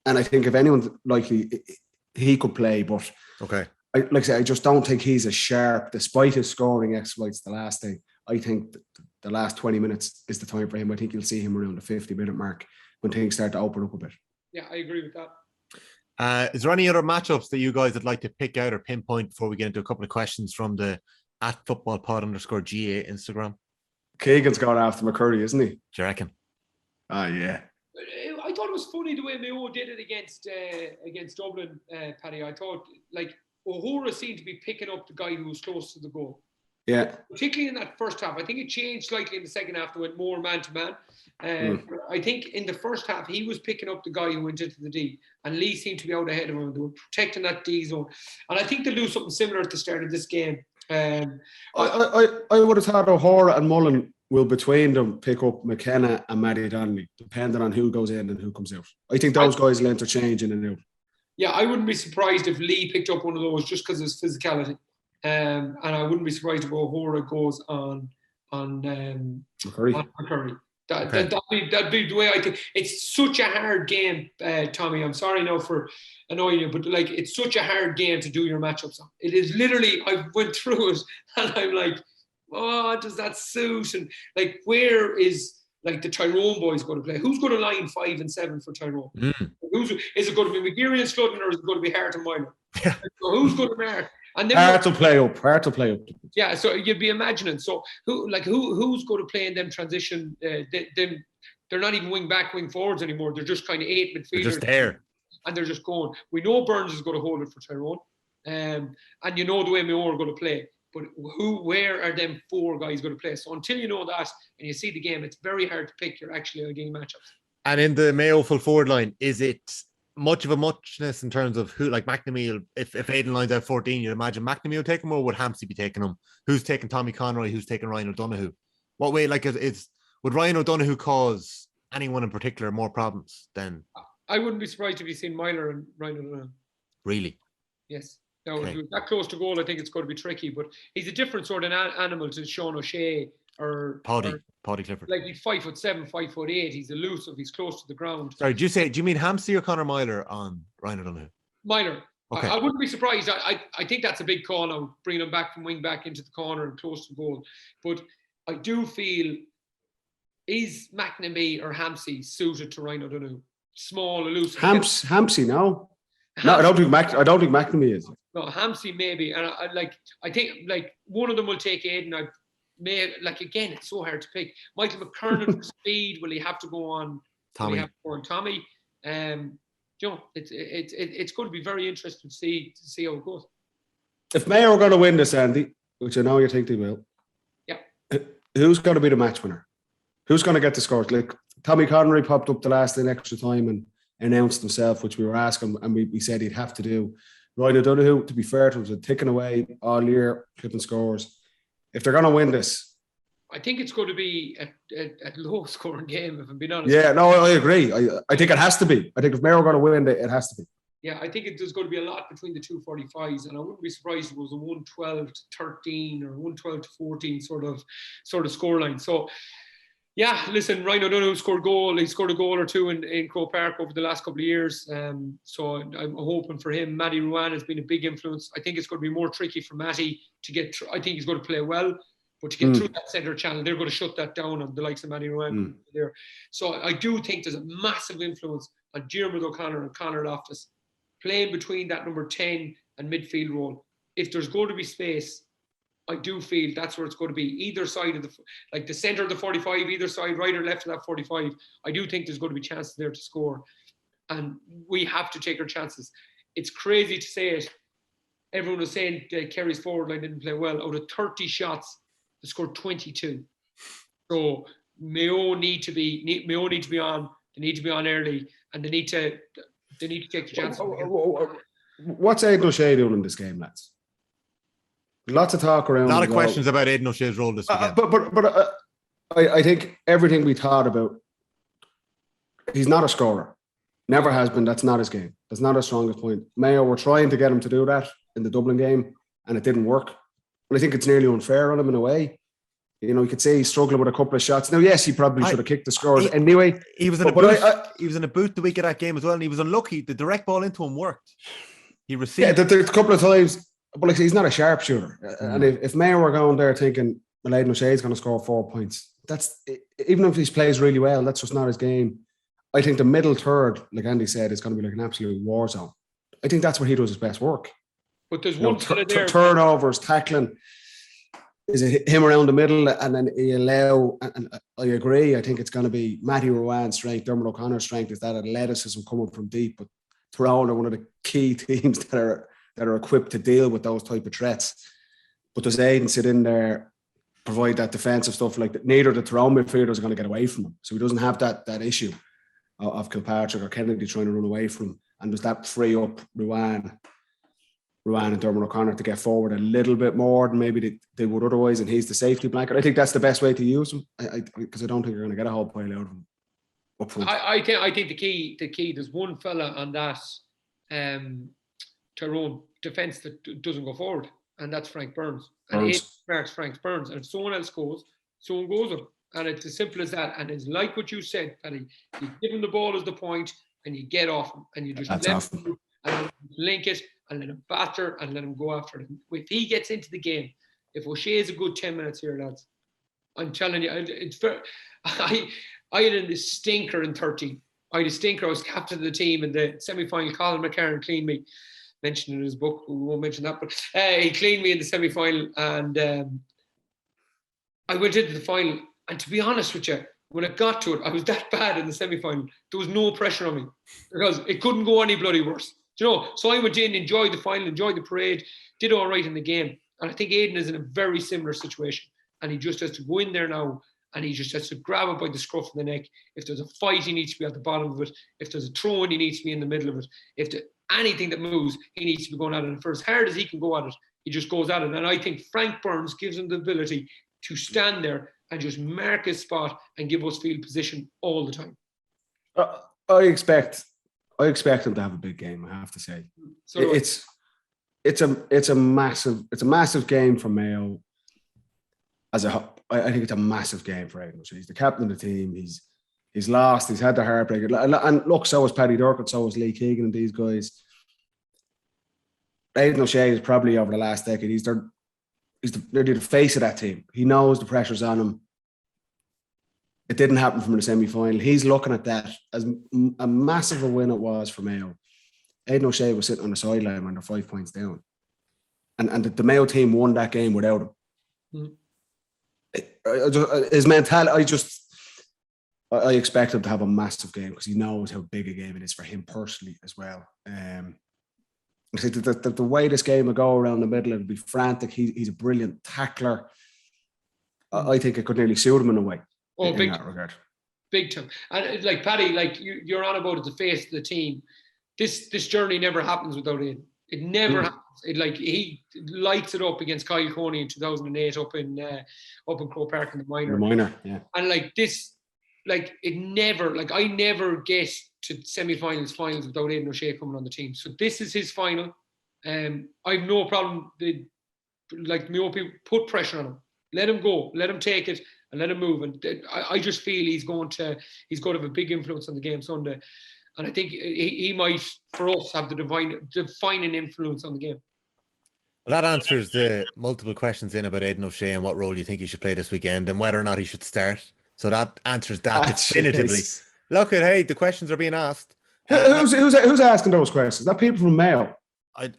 And I think if anyone's likely, he could play. But okay, like I say, I just don't think he's as sharp, despite his scoring exploits the last day. I think the last 20 minutes is the time for him. I think you'll see him around the 50-minute mark when things start to open up a bit. Yeah, I agree with that. Is there any other matchups that you guys would like to pick out or pinpoint before we get into a couple of questions from the @footballpod_GA Instagram? Keegan's gone after McCurry, isn't he? Do you reckon? Ah, yeah. I thought it was funny the way Mayo did it against Dublin, Paddy. I thought like O'Hora seemed to be picking up the guy who was close to the goal. Yeah. Particularly in that first half. I think it changed slightly in the second half. They went more man-to-man. I think in the first half, he was picking up the guy who went into the D. And Lee seemed to be out ahead of him. They were protecting that D zone. And I think they'll do something similar at the start of this game. I would have thought O'Hora and Mullen will, between them, pick up McKenna and Matty Donnelly, depending on who goes in and who comes out. I think those guys will interchange in and out. Yeah, I wouldn't be surprised if Lee picked up one of those just because of his physicality. And I wouldn't be surprised if O'Hora goes on McCurry. That'd be the way I think. It's such a hard game, Tommy. I'm sorry now for annoying you, but like it's such a hard game to do your matchups on. It is literally, I went through it and I'm like, oh, does that suit? And like, where is like the Tyrone boys going to play? Who's going to line 5 and 7 for Tyrone? Is it going to be McGeary and Sludden, or is it going to be Hart and Myler? Yeah. So who's going to mark? And then Hard to play up. Yeah, so you'd be imagining. So who's going to play in them transition? They're not even wing back, wing forwards anymore. They're just kind of 8 midfielders. They're just there. And they're just going. We know Burns is going to hold it for Tyrone. And you know the way Mayo are going to play. But where are them 4 guys going to play? So until you know that and you see the game, it's very hard to pick your actually ideal matchups. And in the Mayo full forward line, is it much of a muchness in terms of who, like McNamee, if Aidan lines out 14, you'd imagine McNamee will take him, or would Hampsey be taking him? Who's taking Tommy Conroy? Who's taking Ryan O'Donoghue? What way, like, would Ryan O'Donoghue cause anyone in particular more problems than? I wouldn't be surprised if you seen Myler and Ryan O'Donoghue. Really? Yes. Now, if he was that close to goal, I think it's going to be tricky, but he's a different sort of animal to Sean O'Shea or Paddy Clifford. Like, he's 5'7", 5'8". He's elusive. He's close to the ground. Sorry, do you mean Hampsey or Conor Myler on Ryan O'Donoghue? Myler. Okay. I wouldn't be surprised. I think that's a big call now, bringing him back from wing back into the corner and close to goal. But I do feel, is McNamee or Hampsey suited to Ryan O'Donoghue? Small, elusive. Hampsey, no. No, I don't think McNamee is. No, Hampsey maybe, and I think one of them will take Aidan. Again, it's so hard to pick. Michael McKernan for speed. Will he have to go on Tommy? It's going to be very interesting to see how it goes. If Mayo are going to win this, Andy, which I know you think they will, yeah, who's going to be the match winner? Who's going to get the scores? Like Tommy Conroy popped up the last in extra time and announced himself, which we were asking, and we said he'd have to do. Ryan O'Donoghue, to be fair to him, was ticking away all year, clipping scores. If they're going to win this, I think it's going to be a low-scoring game, if I'm being honest. Yeah, no, I agree. I think it has to be. I think if Mayo are going to win, it has to be. Yeah, I think there's going to be a lot between the 245s, and I wouldn't be surprised if it was a 112 to 13 or 112 to 14 sort of scoreline. So, yeah, listen, Ryan O'Donoghue scored a goal or two in Croke Park over the last couple of years. So I'm hoping for him. Matty Ruane has been a big influence. I think it's going to be more tricky for Matty to get through. I think he's going to play well, But to get through that centre channel, they're going to shut that down on the likes of Manny Rowan there. So I do think there's a massive influence on Diarmuid O'Connor and Conor Loftus playing between that number 10 and midfield role. If there's going to be space, I do feel that's where it's going to be. Either side of the centre of the 45, either side, right or left of that 45, I do think there's going to be chances there to score. And we have to take our chances. It's crazy to say it. Everyone was saying Kerry's forward line didn't play well. Out of 30 shots, they scored 22. So Mayo need to be on. They need to be on early, and they need to take the chances. What's Aidan O'Shea doing in this game, lads? Lots of talk around. A lot of questions about Aidan O'Shea's role this weekend. But I think everything we thought about, he's not a scorer. Never has been. That's not his game. That's not his strongest point. Mayo were trying to get him to do that in the Dublin game, and it didn't work. But I think it's nearly unfair on him in a way. You know, you could say he's struggling with a couple of shots. Now, yes, he probably should have kicked the scores anyway. He was in a boot. He was in a boot the week of that game as well, and he was unlucky. The direct ball into him worked. He received. Yeah, there's a couple of times, but like he's not a sharpshooter. And if Mayo were going there thinking, well, Aidan O'Shea's going to score 4 points, that's even if he plays really well, that's just not his game. I think the middle third, like Andy said, is going to be like an absolute war zone. I think that's where he does his best work. But there's one there. Turnovers, tackling. Is it him around the middle, and then you allow, and I agree, I think it's going to be Matty Rowan's strength, Diarmuid O'Connor's strength is that athleticism coming from deep, but Tyrone are one of the key teams that are equipped to deal with those type of threats. But does Aidan sit in there, provide that defensive stuff like that? Neither the Tyrone midfielders are going to get away from him, so he doesn't have that issue of Kilpatrick or Kennedy trying to run away from him, and does that free up Rowan and Diarmuid O'Connor to get forward a little bit more than maybe they would otherwise, and he's the safety blanket. I think that's the best way to use him, because I don't think you're going to get a whole pile out of him up front. I think the key. There's one fella on that Tyrone defence that doesn't go forward, and that's Frank Burns. And he marks Frank Burns, and if someone else goes, someone goes up, and it's as simple as that. And it's like what you said, Paddy. You give him the ball as the point, and you get off him, and you just let him and link it. And let him batter and let him go after it. If he gets into the game, if O'Shea is a good 10 minutes here, lads, I'm telling you, it's fair. I had a stinker in 30. I had a stinker. I was captain of the team in the semi-final. Colin McCarran cleaned me. Mentioned in his book, we won't mention that, but he cleaned me in the semi-final, and I went into the final. And to be honest with you, when it got to it, I was that bad in the semi-final. There was no pressure on me because it couldn't go any bloody worse. You know, so I went in, enjoyed the final, enjoyed the parade, did all right in the game. And I think Aidan is in a very similar situation. And he just has to go in there now, and he just has to grab it by the scruff of the neck. If there's a fight, he needs to be at the bottom of it. If there's a throw-in, he needs to be in the middle of it. If there's anything that moves, he needs to be going at it. And for as hard as he can go at it, he just goes at it. And I think Frank Burns gives him the ability to stand there and just mark his spot and give us field position all the time. I expect him to have a big game, I have to say. So it's a massive game for Mayo. I think it's a massive game for Aidan O'Shea. He's the captain of the team. He's lost. He's had the heartbreak. And look, so was Paddy Durkin, so was Lee Keegan and these guys. Aidan O'Shea is probably over the last decade. He's the face of that team. He knows the pressure's on him. It didn't happen from the semi-final. He's looking at that as a massive a win it was for Mayo. Aidan O'Shea was sitting on the sideline when they're 5 points down. And the Mayo team won that game without him. His mentality, I expect him to have a massive game because he knows how big a game it is for him personally as well. The way this game will go around the middle, it'll be frantic. He's a brilliant tackler. I think it could nearly suit him in a way. Oh, in that regard. Big time. And like Paddy, like you're on about it, the face of the team. This journey never happens without him. It never happens. He lights it up against Kyle Coney in 2008 up in Croke Park in the minor. The minor, yeah. And I never get to semi-finals, finals without Aidan O'Shea coming on the team. So this is his final. I have no problem. Mayo people put pressure on him. Let him go. Let him take it. And let him move. And I just feel he's going to have a big influence on the game Sunday. And I think he might, for us, have the defining influence on the game. Well, that answers the multiple questions in about Aidan O'Shea and what role you think he should play this weekend and whether or not he should start. So that answers that definitively. Look at, hey, the questions are being asked. Who's asking those questions? Is that people from Mayo?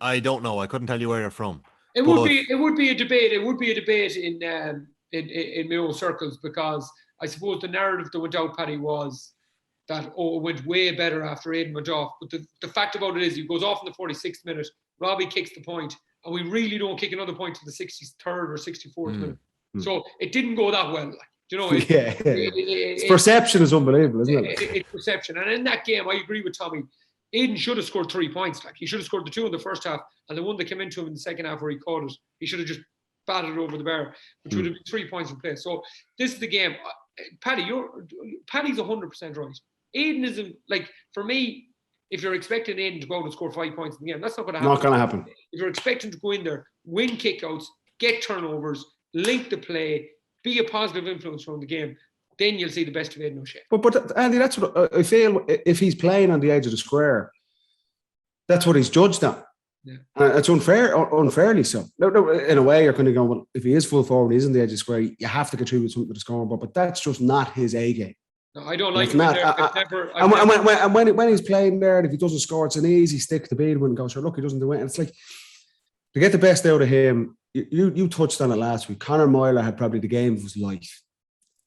I don't know. I couldn't tell you where they're from. It would be a debate. It would be a debate in Mayo circles, because I suppose the narrative that went out, Paddy, was that it went way better after Aidan went off. But the fact about it is, he goes off in the 46th minute. Robbie kicks the point, and we really don't kick another point to the 63rd or 64th minute. So it didn't go that well. Its perception is unbelievable, isn't it? It's perception. And in that game, I agree with Tommy. Aidan should have scored 3 points. He should have scored the 2 in the first half, and the one that came into him in the second half where he caught it, he should have just batted it over the bar, which would have been 3 points in play. So this is the game. Paddy's 100% right. Aidan isn't, for me, if you're expecting Aidan to go out and score 5 points in the game, that's not going to happen. Not going to happen. If you're expecting to go in there, win kickouts, get turnovers, link the play, be a positive influence from the game, then you'll see the best of Aidan O'Shea. But Andy, that's what I feel. If he's playing on the edge of the square, that's what he's judged on. Yeah. It's unfairly so. No, in a way, you're kind of going, well, if he is full forward, he's on the edge of the square, you have to contribute something to the scoring, but that's just not his A game. No, I don't like him and when he's playing there, and if he doesn't score, it's an easy stick to beat him and go, sure, look, he doesn't do it. And it's like, to get the best out of him, you touched on it last week. Conor Moyler had probably the game of his life.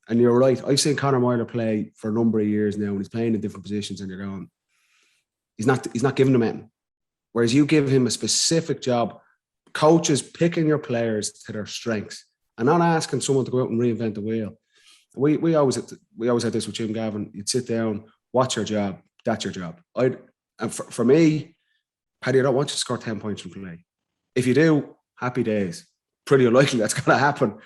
And you're right. I've seen Conor Moyler play for a number of years now, and he's playing in different positions, and you're going, he's not giving them anything. Whereas you give him a specific job, coaches picking your players to their strengths and not asking someone to go out and reinvent the wheel. We always had this with Jim Gavin. You'd sit down, what's your job? That's your job. And for me, Paddy, I don't want you to score 10 points from play. If you do, happy days. Pretty unlikely that's going to happen.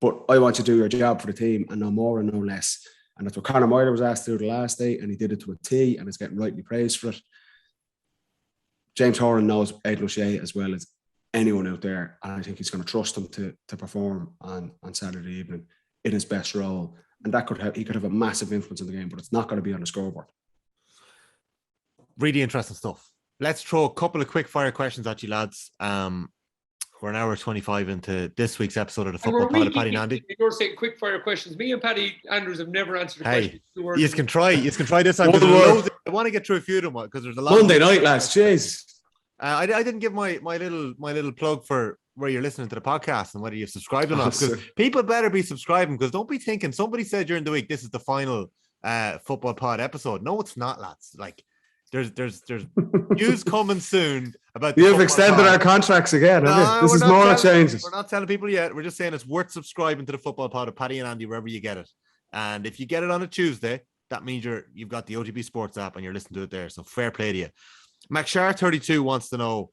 But I want you to do your job for the team, and no more and no less. And that's what Conor Moyler was asked to do the last day, and he did it to a T, and is getting rightly praised for it. James Horan knows Aidan O'Shea as well as anyone out there, and I think he's going to trust him to perform on Saturday evening in his best role. And he could have a massive influence in the game, but it's not going to be on the scoreboard. Really interesting stuff. Let's throw a couple of quick fire questions at you, lads. We're an hour 25 into this week's episode of the Football Pod of Paddy and Andy. You're saying quick fire questions. Me and Paddy Andrews have never answered a question. You can try this time. I want to get through a few of them because there's a lot. Monday night, lads. Jeez. I didn't give my little plug for where you're listening to the podcast and whether you've subscribed or not. Because people better be subscribing, because don't be thinking somebody said during the week this is the final Football Pod episode. No, it's not, lads. There's news coming soon about. You've extended our contracts again. This is more changes. We're not telling people yet. We're just saying it's worth subscribing to the Football Pod of Paddy and Andy wherever you get it. And if you get it on a Tuesday, that means you've got the OTB Sports app and you're listening to it there. So fair play to you. McShar32 wants to know,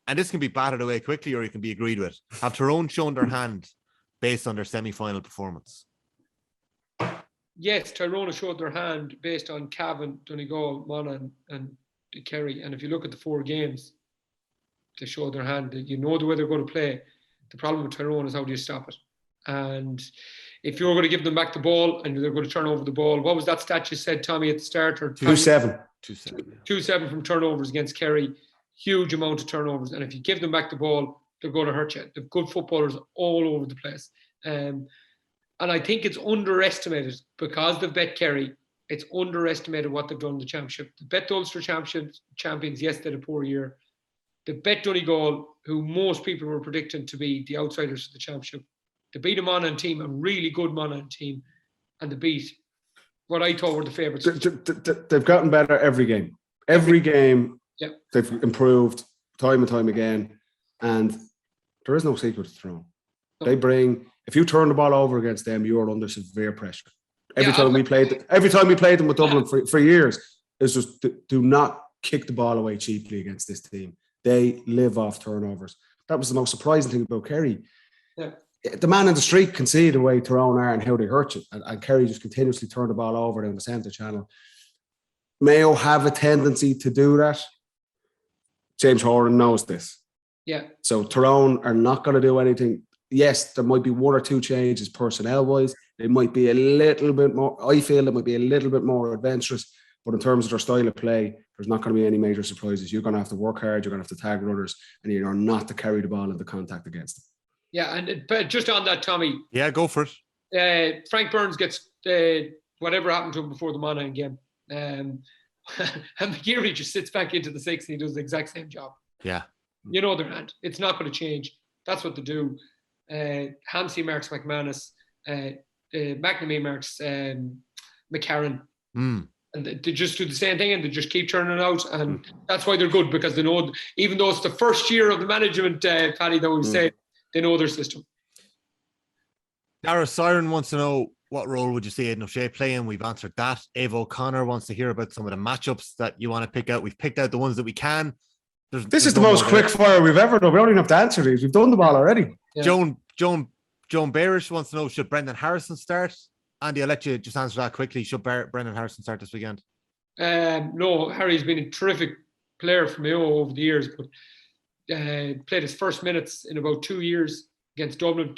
and this can be batted away quickly or it can be agreed with. Have Tyrone shown their hand based on their semi-final performance? Yes, Tyrone has showed their hand based on Cavan, Donegal, Monaghan and Kerry. And if you look at the 4 games, they showed their hand. You know the way they're going to play. The problem with Tyrone is how do you stop it? And if you're going to give them back the ball and they're going to turn over the ball, what was that stat you said, Tommy, at the start? 2-7. 2-7 from turnovers against Kerry. Huge amount of turnovers. And if you give them back the ball, they're going to hurt you. They've good footballers all over the place. And I think it's underestimated because they've bet Kerry. It's underestimated what they've done in the championship. They bet the Ulster champions, yes, they had a poor year. They bet Donegal, who most people were predicting to be the outsiders of the championship. They beat a Monaghan team, a really good Monaghan team, and they beat what I thought were the favourites. They've gotten better every game. Every game, yeah. They've improved time and time again. And there is no secret to Tyrone. No. They bring... If you turn the ball over against them, you're under severe pressure. Every time we played them with Dublin for years, it's just do not kick the ball away cheaply against this team. They live off turnovers. That was the most surprising thing about Kerry. Yeah. The man in the street can see the way Tyrone are and how they hurt you. And Kerry just continuously turned the ball over down the centre channel. Mayo have a tendency to do that. James Horan knows this. Yeah. So Tyrone are not going to do anything. Yes, there might be 1 or 2 changes personnel-wise. They might be a little bit more, I feel it might be a little bit more adventurous. But in terms of their style of play, there's not going to be any major surprises. You're going to have to work hard. You're going to have to tag runners, and you're not to carry the ball into contact against them. Yeah, and just on that, Tommy. Yeah, go for it. Frank Burns gets whatever happened to him before the Monaghan game. And McGeary just sits back into the 6 and he does the exact same job. Yeah. You know their hand. It's not going to change. That's what they do. Hampsey marks McManus. McNamee marks McCarran. And they just do the same thing and they just keep turning it out. And that's why they're good, because they know, even though it's the first year of the management, Paddy, that we say, they know their system. Dara Siren wants to know, what role would you see Aidan O'Shea playing? We've answered that. Ava O'Connor wants to hear about some of the matchups that you want to pick out. We've picked out the ones that we can. This is the most quick fire we've ever done. We don't even have to answer these. We've done them all already. Yeah. Joan Barish wants to know, should Brendan Harrison start? Andy, I'll let you just answer that quickly. Should Brendan Harrison start this weekend? No, Harry's been a terrific player for Mayo over the years, but played his first minutes in about 2 years against Dublin.